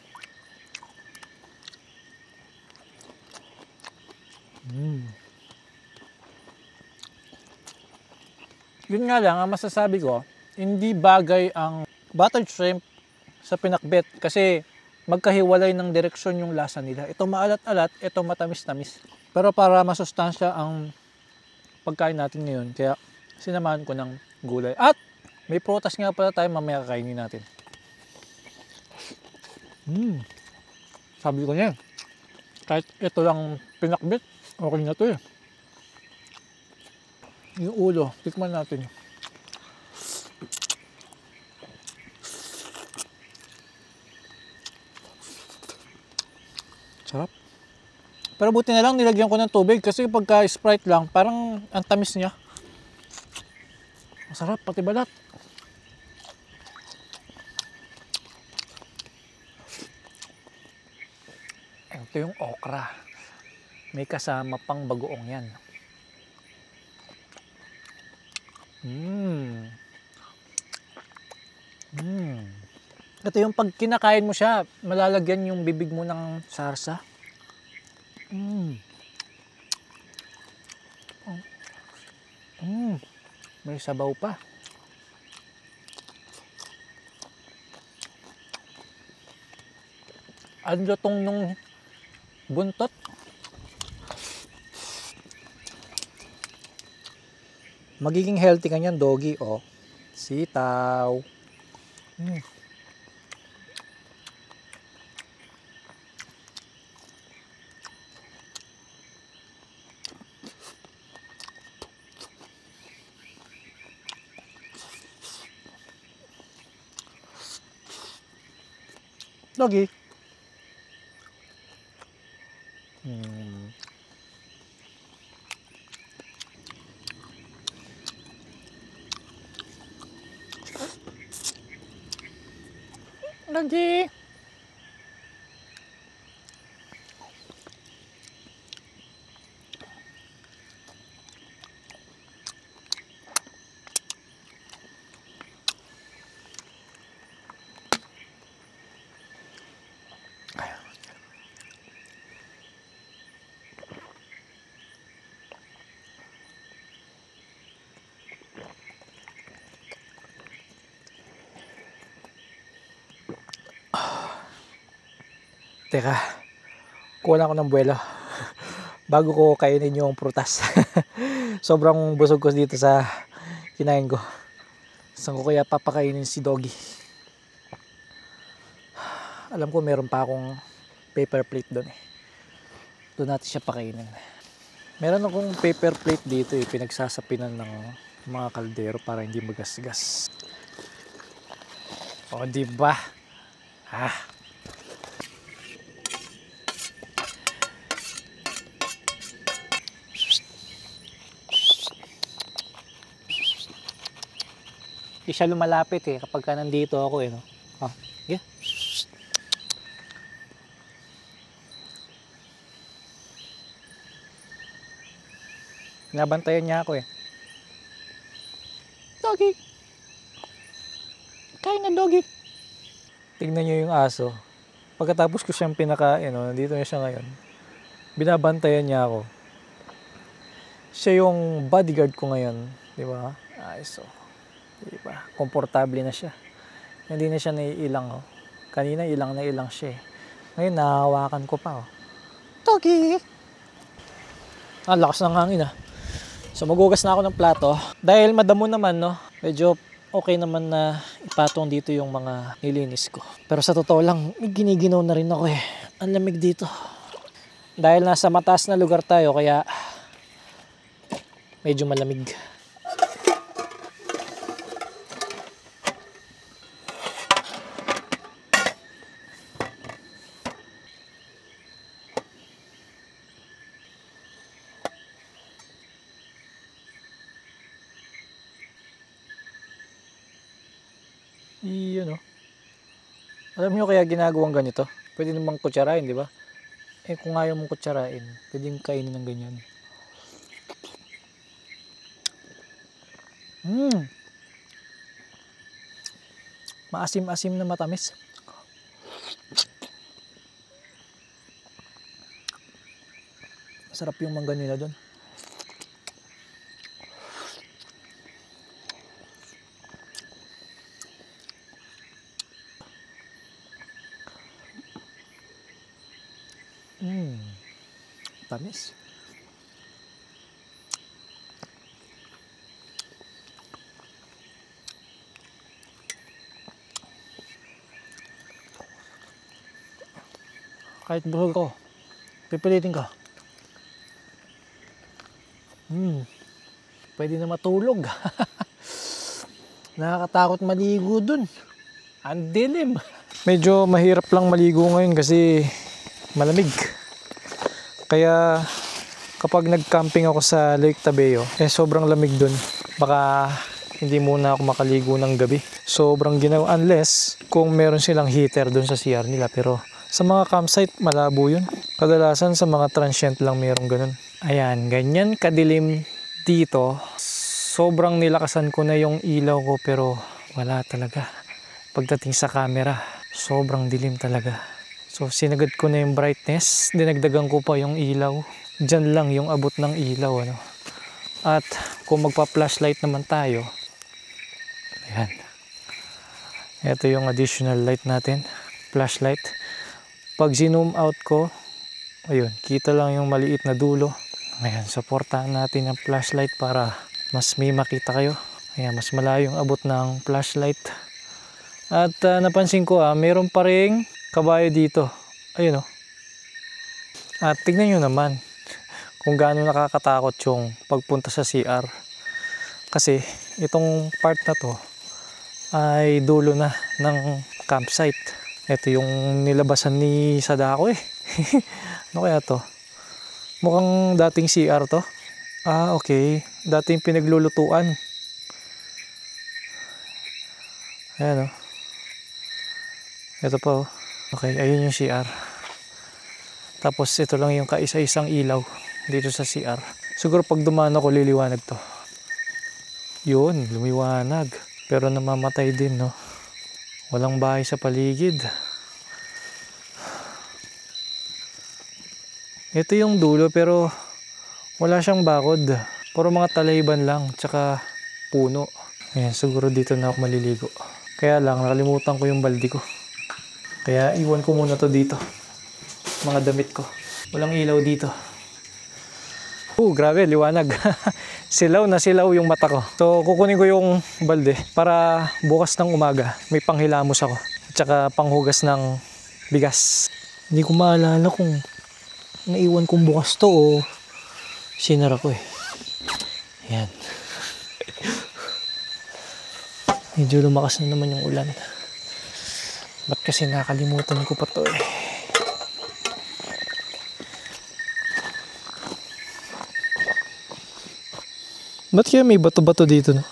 Yun nga lang, ang masasabi ko, hindi bagay ang buttered shrimp sa pinakbet kasi magkahiwalay ng direksyon yung lasa nila. Ito maalat-alat, ito matamis-tamis. Pero para masustansya ang pagkain natin ngayon, kaya sinamahan ko ng gulay. At may prutas nga pala tayo, mamaya kakainin natin. Sabi ko niya, kahit ito lang pinakbet, okay na to eh. Yung ulo, tikman natin. Sarap. Pero buti na lang nilagyan ko ng tubig kasi pagka Sprite lang, parang ang tamis niya. Masarap, pati balat. Ito yung okra. May kasama pang bagoong yan. Ito yung pag kinakain mo siya, malalagyan yung bibig mo ng sarsa. May sabaw pa. Ang lutong nung buntot. Magiging healthy ka niyan, doggy, oh. Sitaw. Doggy. Doggy. Teka, kuha ko ng buwelo bago ko kainin yung prutas. Sobrang busog ko dito sa kinain ko. Saan ko kaya papakainin si doggy? Alam ko meron pa akong paper plate doon eh. Doon natin siya pakainin. Meron akong paper plate dito eh, pinagsasapinan ng mga kaldero para hindi magasgas. O diba? Di siya lumalapit eh kapag ka nandito ako eh. No? Oh, yeah. Nabantayan niya ako eh. Doggy! Kain na doggy! Tingnan niyo yung aso. Pagkatapos ko siyang pinakain, no, nandito na siya ngayon. Binabantayan niya ako. Siya yung bodyguard ko ngayon, di ba? Ay, so, di ba? Komportable na siya. Hindi na siya naiilang, oh. Kanina ilang na ilang siya eh. Ngayon nahahawakan ko pa, oh. Doggy! Ang lakas ng hangin, ah. So magugas na ako ng plato. Dahil madamo naman, no, medyo okay naman na ipatong dito yung mga nilinis ko. Pero sa totoo lang, giniginaw na rin ako eh. Ang lamig dito. Dahil nasa mataas na lugar tayo, kaya medyo malamig. Iyon, oh. Alam nyo kaya ginagawang ganito? Pwede namang kutsarain, di ba? Eh kung ayaw mong kutsarain, pwedeng kainin ng ganyan. Maasim-asim na matamis. Masarap yung mangga nila doon. Tamis. Kahit busog ko, pipilitin ka. Pwede na matulog. Nakakatakot maligo dun. Ang dilim. Medyo mahirap lang maligo ngayon kasi malamig. Kaya kapag nag-camping ako sa Lake Tabeo, eh sobrang lamig dun. Baka hindi muna ako makaligo ng gabi. Sobrang ginawa unless kung meron silang heater dun sa CR nila. Pero sa mga campsite, malabo yun. Kadalasan sa mga transient lang merong ganun. Ayan, ganyan kadilim dito. Sobrang nilakasan ko na yung ilaw ko pero wala talaga. Pagdating sa camera, sobrang dilim talaga. So sinagad ko na yung brightness, dinagdagan ko pa yung ilaw. Diyan lang yung abot ng ilaw, ano. At kung magpa-flashlight naman tayo, ayan. Ito yung additional light natin, flashlight. Pag zoom out ko, ayun, kita lang yung maliit na dulo. Ayan, supportahan natin yung flashlight para mas may makita kayo. Ayan, mas malayo yung abot ng flashlight. At napansin ko, meron pa ring kabayo dito. Ayun, oh. At tignan nyo naman kung gaano nakakatakot yung pagpunta sa CR. Kasi itong part na to ay dulo na ng campsite. Ito yung nilabasan ni Sadako eh. Ano kaya to? Mukhang dating CR to. Ah, okay. Dating pinaglulutuan. Ayan, oh. Ito pa, oh. Okay, ayun yung CR. Tapos ito lang yung kaisa-isang ilaw dito sa CR. Siguro pag dumaan ako liliwanag to. Yun, lumiwanag. Pero namamatay din, no? Walang bahay sa paligid. Ito yung dulo pero wala siyang bakod. Puro mga talayban lang, tsaka puno. Ayan, siguro dito na ako maliligo. Kaya lang, nakalimutan ko yung balde ko. Kaya iwan ko muna to dito. Mga damit ko. Walang ilaw dito. Grabe, liwanag. Silaw na silaw yung mata ko. So, kukunin ko yung balde para bukas ng umaga may panghilamos ako. At saka panghugas ng bigas. Hindi ko maalala kung naiwan kong bukas to o sinara ko eh. Ayan. Medyo lumakas na naman yung ulan. Ba't kasi nakalimutan ko pa to eh. Ba't kaya may bato-bato dito, no?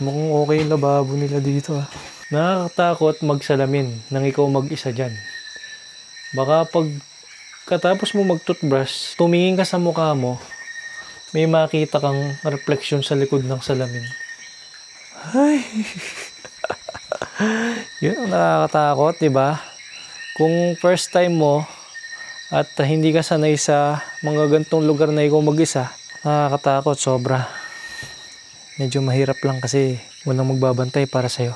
Mukhang okay yung lababo nila dito ah. Nakakatakot magsalamin nang ikaw mag-isa dyan. Baka pag katapos mo mag-toothbrush, tumingin ka sa mukha mo, may makita kang refleksyon sa likod ng salamin. Ay! Yun ang nakakatakot, diba? Kung first time mo at hindi ka sanay sa mga gantong lugar na ikaw mag-isa, nakakatakot sobra. Medyo mahirap lang kasi walang magbabantay para sa'yo.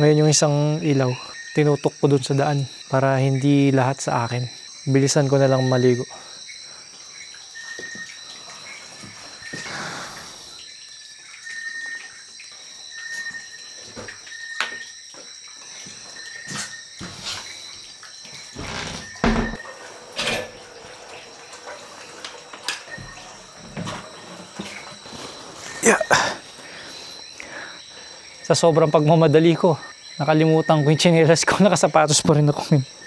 Ngayon yung isang ilaw, tinutok ko dun sa daan para hindi lahat sa akin. Bilisan ko na lang maligo. Sa sobrang pagmamadali ko, nakalimutan ko yung tsinelas ko, nakasapatos pa rin ako ngayon.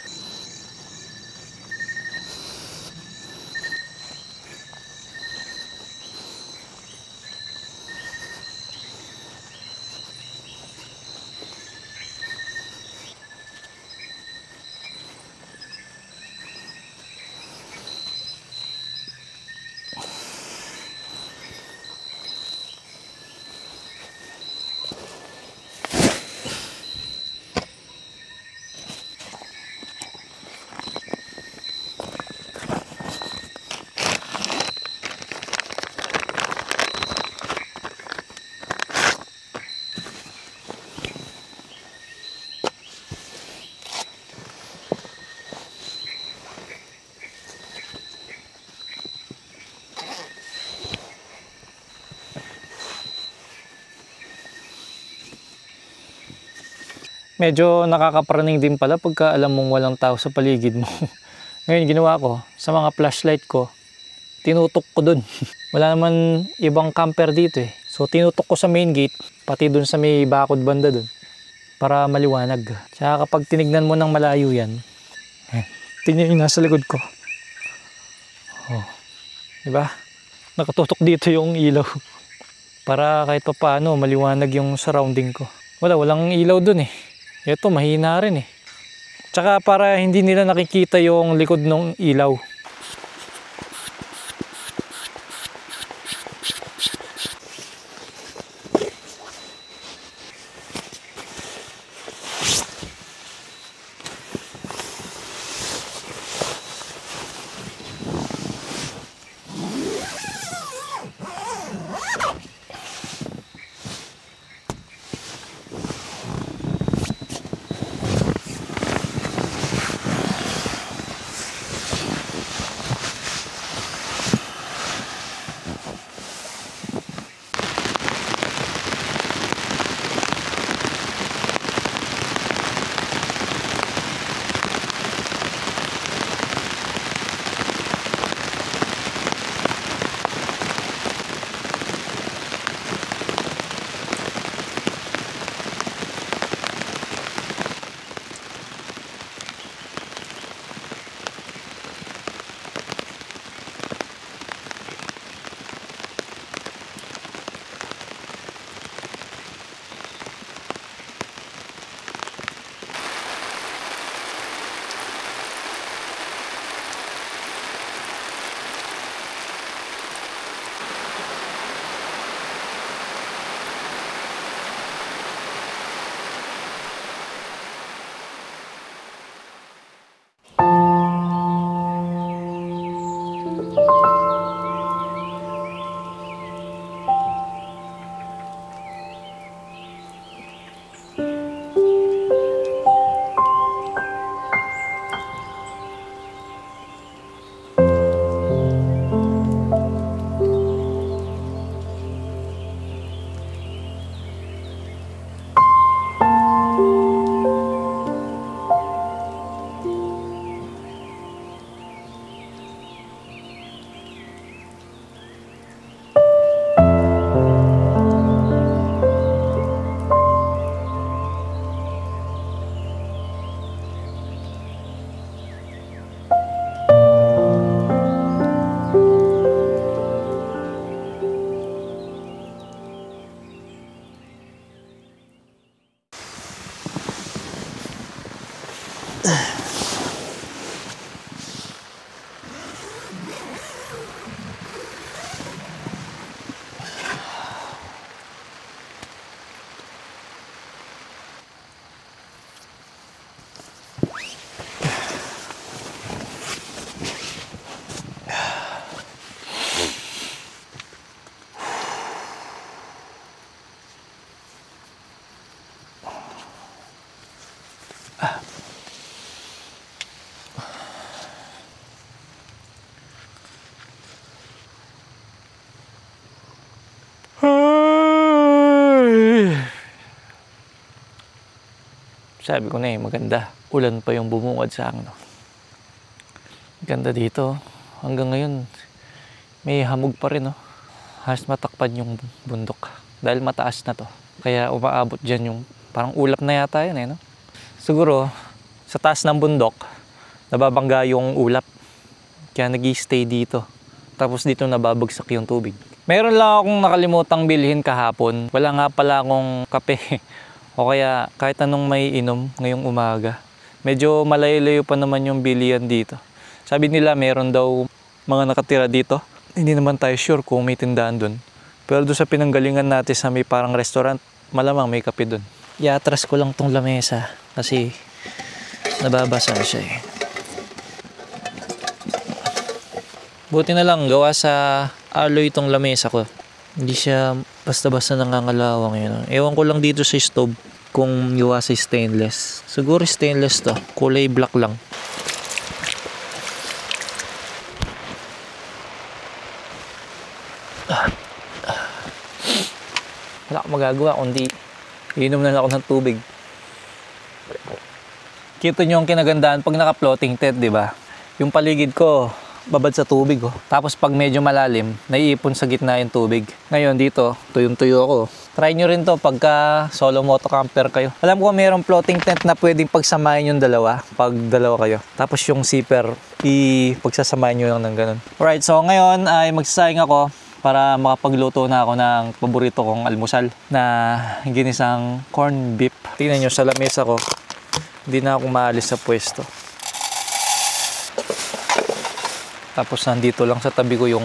Medyo nakakapraning din pala pagka alam mong walang tao sa paligid mo. Ngayon ginawa ko, sa mga flashlight ko, tinutok ko dun. Wala naman ibang camper dito eh. So tinutok ko sa main gate, pati dun sa may bakod banda dun, para maliwanag. Tsaka kapag tinignan mo ng malayo yan, tingnan yung nasa likod ko. Oh, diba? Nakatutok dito yung ilaw. Para kahit pa paano maliwanag yung surrounding ko. Walang ilaw dun eh. Ito, mahina rin eh. Tsaka para hindi nila nakikita yung likod ng ilaw. Sabi ko na maganda. Ulan pa yung bumungad sa akin. Ganda dito. Hanggang ngayon, may hamog pa rin. Halos matakpan yung bundok. Dahil mataas na to. Kaya umaabot dyan yung parang ulap na yata yan no? Siguro, sa taas ng bundok, nababangga yung ulap. Kaya nag-i-stay dito. Tapos dito nababagsak yung tubig. Meron lang akong nakalimutang bilhin kahapon. Wala nga pala akong kape. O kaya kahit anong may inom ngayong umaga. Medyo malayo-layo pa naman yung bilihan dito. Sabi nila meron daw mga nakatira dito. Hindi naman tayo sure kung may tindahan dun. Pero doon sa pinanggalingan natin sa may parang restaurant, malamang may kape dun. Iatras ko lang tong lamesa kasi nababasa siya Buti na lang gawa sa alloy itong lamesa ko. Hindi siya basta-basta nangangalawang yun. Ewan ko lang dito sa stove kung gawa sa stainless. Siguro stainless to. Kulay black lang. Wala akong magagawa kundi inom na lang ako ng tubig. Kita nyo yung kinagandahan pag naka-floating tent, di ba? Yung paligid ko, babad sa tubig. Tapos pag medyo malalim, naiipon sa gitna yung tubig. Ngayon dito, tuyong-tuyo ako. Try nyo rin to pagka solo motocamper kayo. Alam ko mayroong floating tent na pwedeng pagsamahin yung dalawa, pag dalawa kayo. Tapos yung zipper, pagsasamahin nyo lang ng ganun. Alright, so ngayon ay magsasayang ako para makapagluto na ako ng paborito kong almusal na ginisang corn beef. Tingnan nyo sa lamesa ko, hindi na ako maalis sa pwesto. Tapos nandito lang sa tabi ko yung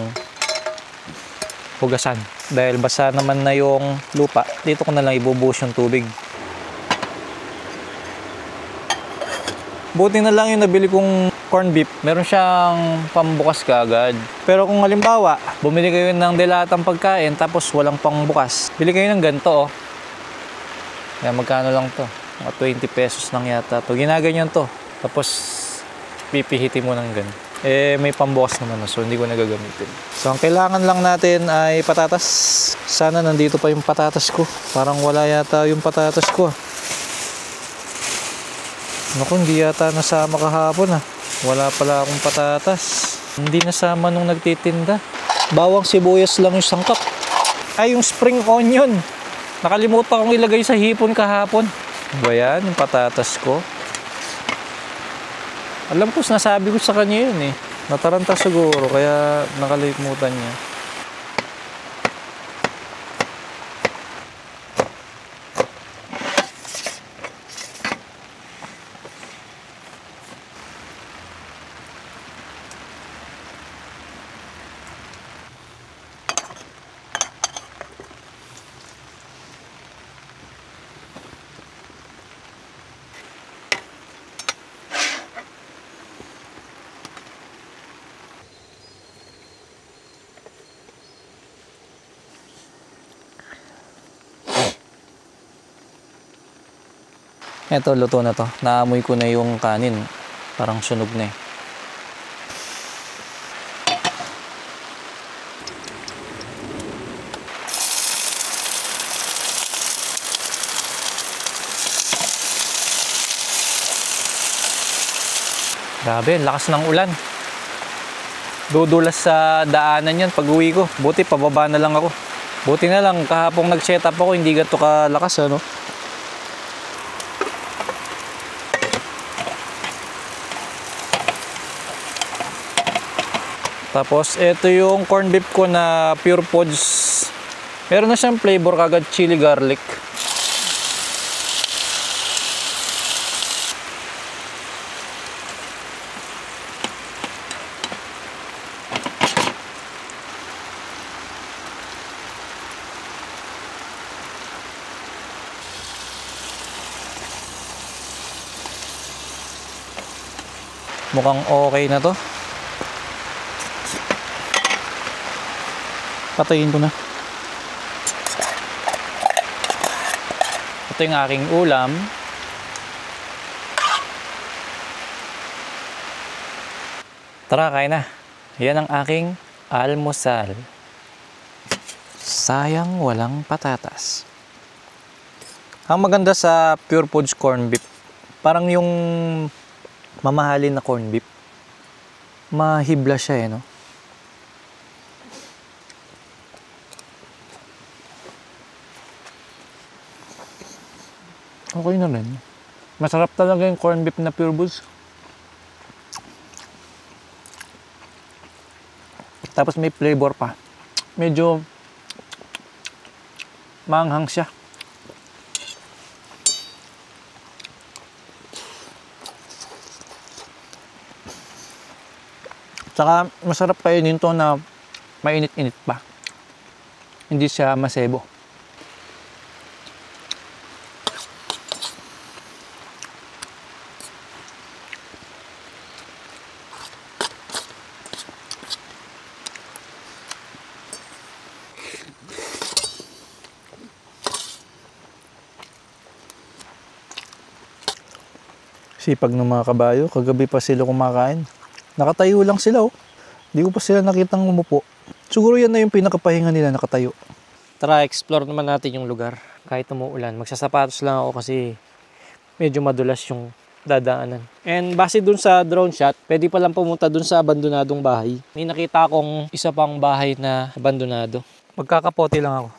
hugasan. Dahil basa naman na yung lupa, dito ko na lang ibubuhos yung tubig. Buti na lang yung nabili kong corn beef. Meron siyang pambukas kaagad. Pero kung halimbawa, bumili kayo ng delatang pagkain tapos walang pangbukas, bili kayo ng ganito Yan, magkano lang to? Mga 20 pesos lang yata to. Ginaganyan to. Tapos pipihitin mo ng ganito. May pambukas naman so hindi ko nagagamitin. So ang kailangan lang natin ay patatas. Sana nandito pa yung patatas ko. Parang wala yata yung patatas ko Naku, hindi yata nasama kahapon Wala pala akong patatas. Hindi nasama nung nagtitinda. Bawang sibuyas lang yung sangkap. Ay, yung spring onion. Nakalimutan kong ilagay sa hipon kahapon. Ba yan, yung patatas ko? Alam ko, nasabi ko sa kanya yun Nataranta siguro, kaya nakalimutan niya. Eto, luto na to. Naamoy ko na yung kanin. Parang sunog na Grabe, lakas ng ulan. Dudulas sa daanan yan pag uwi ko. Buti, pababa na lang ako. Buti na lang, kahapong nag-set up ako, hindi gato kalakas Tapos, ito yung corn beef ko na Pure Foods. Meron na siyang flavor kagad, chili garlic. Mukhang okay na to. Patayin ko na. Ito yung aking ulam. Tara, kain na. Yan ang aking almusal. Sayang walang patatas. Ang maganda sa Pure Foods corn beef, Parang yung mamahalin na corned beef. Mahibla siya no? Okay na rin. Masarap talaga yung corned beef na Pure Bulls. Tapos may flavor pa. Medyo maanghang siya. Saka masarap kainin to na mainit-init pa. Hindi siya masebo. Sipag ng mga kabayo, kagabi pa sila kumakain. Nakatayo lang sila oh. Di ko pa sila nakitang umupo. Siguro yan na yung pinakapahinga nila, nakatayo. Tara, explore naman natin yung lugar. Kahit umuulan, magsasapatos lang ako kasi medyo madulas yung dadaanan. And base dun sa drone shot, pwede palang pumunta dun sa abandonadong bahay. May nakita akong isa pang bahay na abandonado. Magkakapote lang ako.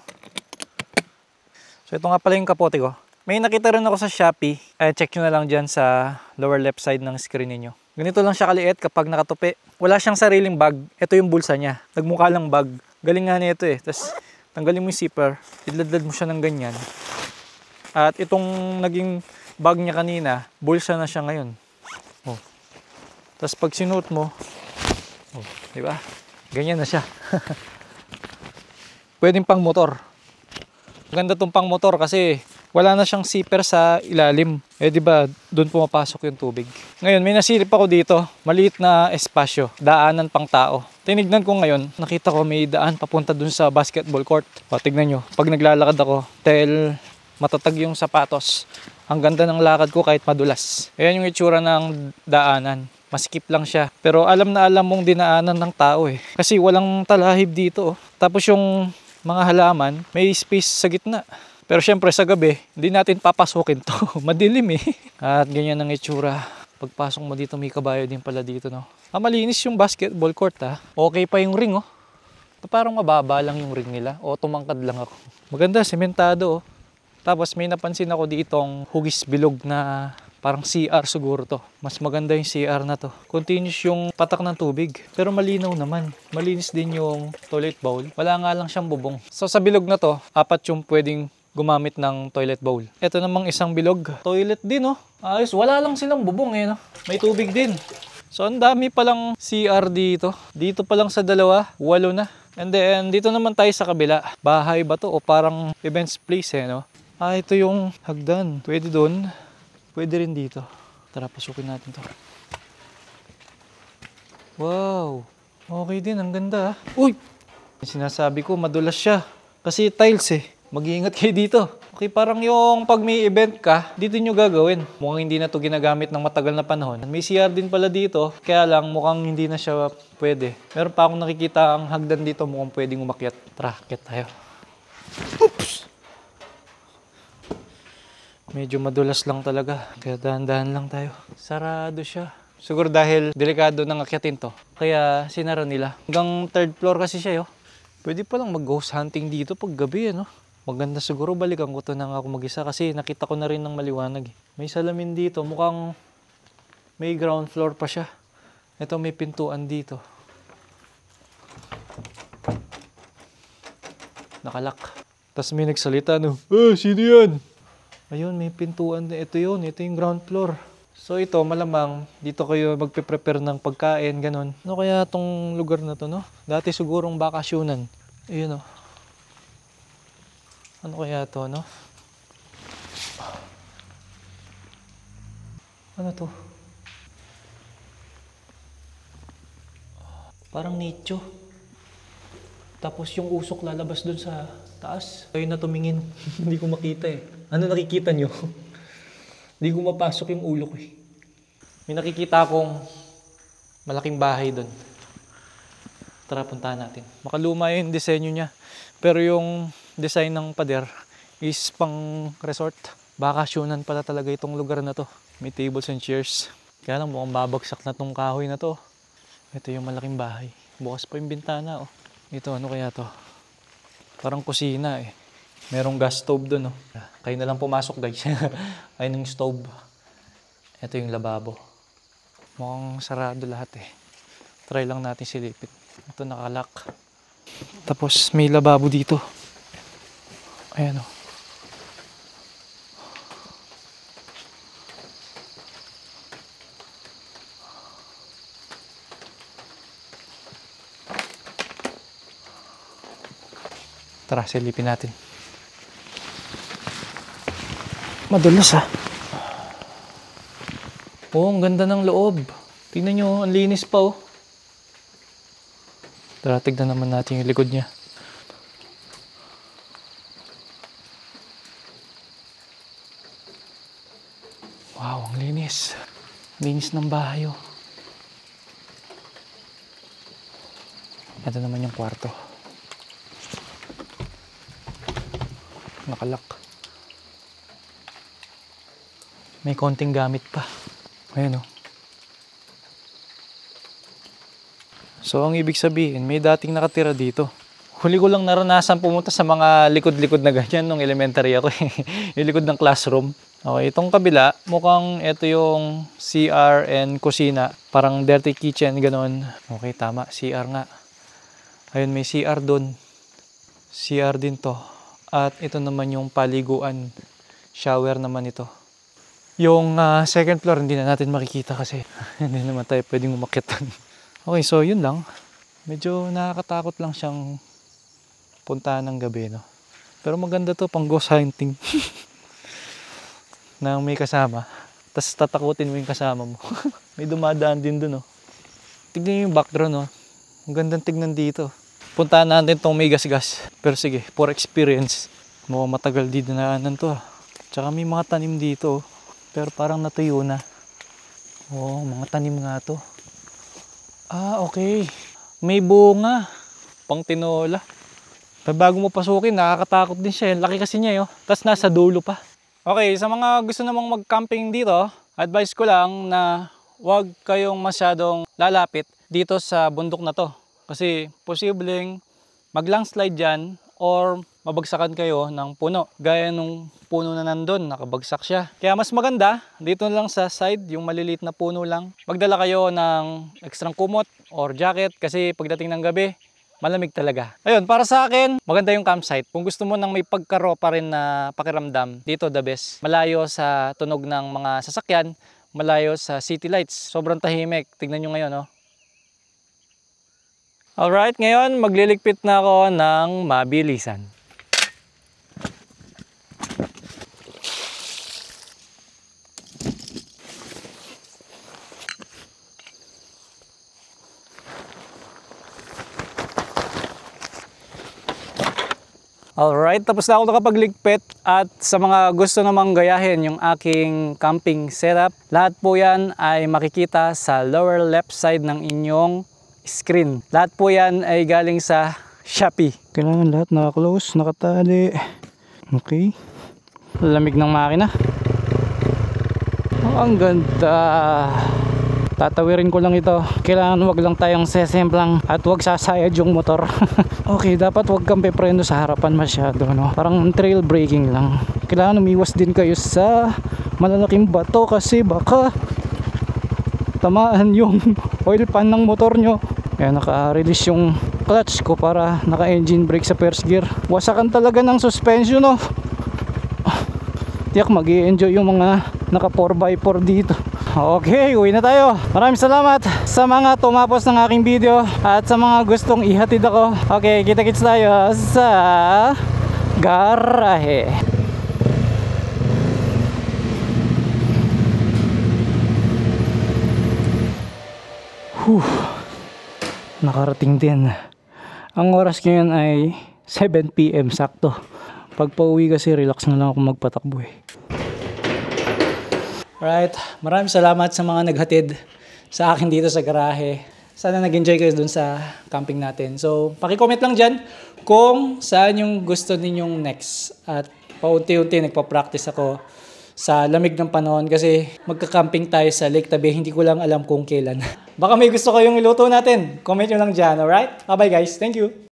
So ito nga pala yung kapote ko. May nakita rin ako sa Shopee. Check nyo na lang dyan sa lower left side ng screen niyo. Ganito lang siya kaliit kapag nakatupi. Wala siyang sariling bag. Ito yung bulsa niya. Nagmukha lang bag. Galing nga nito eh. Tapos tanggalin mo yung zipper. Idladlad mo siya ng ganyan. At itong naging bag niya kanina, bulsa na siya ngayon. Oh. Tapos pag sinuot mo, oh, di ba? Ganyan na siya. Pwedeng pang motor. Maganda tong pang motor kasi wala na siyang zipper sa ilalim. Eh di ba, doon pumapasok yung tubig. Ngayon, may nasilip ako dito, maliit na espasyo, daanan pang tao. Tinignan ko ngayon, nakita ko may daan papunta doon sa basketball court. O, tignan nyo, pag naglalakad ako, dahil matatag yung sapatos, ang ganda ng lakad ko kahit madulas. Ayan yung itsura ng daanan. Masikip lang siya. Pero alam na alam mong dinaanan ng tao eh. Kasi walang talahib dito. Oh. Tapos yung mga halaman, may space sa gitna. Pero syempre sa gabi, hindi natin papasukin to. Madilim eh. At ganyan ang itsura. Pagpasok mo dito, may kabayo din pala dito, no? Malinis yung basketball court, ha? Okay pa yung ring, oh. Parang mababa lang yung ring nila. O, tumangkad lang ako. Maganda, sementado, oh. Tapos may napansin ako ditong hugis bilog na parang CR siguro to. Mas maganda yung CR na to. Continuous yung patak ng tubig. Pero malinaw naman. Malinis din yung toilet bowl. Wala nga lang siyang bubong. So sa bilog na to, 4 yung pwedeng gumamit ng toilet bowl. Ito namang isang bilog. Toilet din, oh. Ayos. Wala lang silang bubong, eh, no? May tubig din. So, ang dami palang CR dito. Dito pa lang sa 2, 8 na. And then, dito naman tayo sa kabila. Bahay ba to? O parang events place, eh, no? Ito yung hagdan. Pwede doon. Pwede rin dito. Tara, pasukin natin to. Wow. Okay din. Ang ganda, ah. Uy! Sinasabi ko, madulas siya. Kasi tiles, eh. Mag-iingat kayo dito. Okay, parang yung pag may event ka, dito nyo gagawin. Mukhang hindi na to ginagamit ng matagal na panahon. May CR din pala dito, kaya lang mukhang hindi na siya pwede. Meron pa akong nakikita ang hagdan dito, mukhang pwedeng umakyat. Tara, akyat tayo. Oops! Medyo madulas lang talaga, kaya dahan-dahan lang tayo. Sarado siya. Siguro dahil delikado nang akyatin to, kaya sinara nila. Hanggang 3rd floor kasi siya, yo. Pwede palang mag-ghost hunting dito pag gabi, no? Maganda siguro balikan ko to nang ako mag-isa kasi nakita ko na rin ng maliwanag. May salamin dito, mukhang may ground floor pa siya. Ito may pintuan dito. Nakalak. Tapos may nagsalita, no? Sino yan? Ayun, may pintuan. Ito yun, ito yung ground floor. So ito, malamang dito kayo magpe-prepare ng pagkain, ganun. Ano kaya tong lugar na to, no? Dati sigurong bakasyonan. Ayun, oh. Ano kaya to, no? Ano to? Parang nicho. Tapos yung usok lalabas dun sa taas. Ayun na tumingin. Hindi ko makita eh. Ano nakikita nyo? Hindi ko mapasok yung ulo ko eh. May nakikita akong malaking bahay dun. Tara, puntahan natin. Makaluma yung disenyo niya. Pero yung design ng pader is pang resort. Bakasyonan pala talaga itong lugar na to. May tables and chairs. Kaya lang mukhang babagsak na tong kahoy na to. Ito yung malaking bahay. Bukas pa yung bintana, oh. Ito, ano kaya to? Parang kusina, eh. Merong gas stove dun, oh. Kayo na lang pumasok, guys. Ayun yung stove. Ito yung lababo. Mukhang sarado lahat, eh. Try lang natin silipin. Ito nakalak. Tapos may lababo dito. Ayan, oh. Tara, silipin natin. Madulas, ha. Oh, ang ganda ng loob. Tingnan nyo, ang linis pa, oh. Tara, tignan naman natin yung likod niya. Wow, ang linis. Linis ng bahay, oh. Ito naman yung kwarto. Nakalak. May konting gamit pa. Ayan, oh. So, ang ibig sabihin, may dating nakatira dito. Huli ko lang naranasan pumunta sa mga likod-likod na ganyan nung elementary ako. Yung likod ng classroom. Okay, itong kabila, mukhang ito yung CR and kusina. Parang dirty kitchen, ganon. Okay, tama. CR nga. Ayun, may CR doon. CR din to. At ito naman yung paliguan. Shower naman ito. Yung second floor, hindi na natin makikita kasi hindi naman tayo pwedeng umakyat. Okay, so yun lang. Medyo nakakatakot lang siyang puntahan ng gabi, no? Pero maganda to pang ghost hunting. Na may kasama. Tapos tatakutin mo yung kasama mo. May dumadaan din dun, no? Tignan yung background, no? Ang gandang tignan dito. Puntahan natin tong may gas-gas. Pero sige, for experience. Mukhang matagal din dinaanan to, ah. Tsaka may mga tanim dito, oh. Pero parang natuyo na. Oh, mga tanim nga to. Ah, okay. May bunga. Pang tinola. Pero bago mo pasukin, nakakatakot din siya. Laki kasi niya, oh. Tapos nasa dulo pa. Okay, sa mga gusto namang mag-camping dito, advice ko lang na huwag kayong masyadong lalapit dito sa bundok na to. Kasi posibleng mag-landslide dyan or mabagsakan kayo ng puno. Gaya nung puno na nandun, nakabagsak siya. Kaya mas maganda, dito lang sa side, yung maliliit na puno lang. Magdala kayo ng ekstrang kumot or jacket kasi pagdating ng gabi, malamig talaga. Ayun, para sa akin, maganda yung campsite. Kung gusto mo nang may pagkaro pa rin na pakiramdam, dito the best. Malayo sa tunog ng mga sasakyan, malayo sa city lights. Sobrang tahimik. Tignan nyo ngayon, oh. Alright, ngayon magliligpit na ako ng mabilisan. Alright, tapos na ako nakapagligpit at sa mga gusto namang gayahin yung aking camping setup, lahat po yan ay makikita sa lower left side ng inyong screen. Lahat po yan ay galing sa Shopee. Kailangan lahat naka-close, nakatali. Okay. Lamig ng makina. Oh, ang ganda. Tatawirin ko lang ito. Kailangan wag lang tayong sesemplang at wag sasayad yung motor. Okay, dapat wag kang pepreno sa harapan masyado, no? Parang trail braking lang. Kailangan umiwas din kayo sa malalaking bato kasi baka tamaan yung oil pan ng motor nyo. Kaya naka-release yung clutch ko para naka-engine brake sa first gear. Wasakan talaga ng suspension, no? Tiyak mag-i-enjoy yung mga naka 4x4 dito. Okay, uwi na tayo. Maraming salamat sa mga tumapos ng aking video at sa mga gustong ihatid ako. Okay, kita-kits tayo sa garahe. Nakarating din. Ang oras ngayon ay 7 PM sakto. Pag pauwi kasi relax na lang ako magpatakbo, eh. Alright, maraming salamat sa mga naghatid sa akin dito sa garahe. Sana nag-enjoy kayo dun sa camping natin. So, paki-comment lang dyan kung saan yung gusto ninyong next. At paunti-unti nagpa-practice ako sa lamig ng panahon kasi magka-camping tayo sa Lake Tabi. Hindi ko lang alam kung kailan. Baka may gusto kayong iluto natin. Comment nyo lang dyan, alright? Bye-bye guys. Thank you.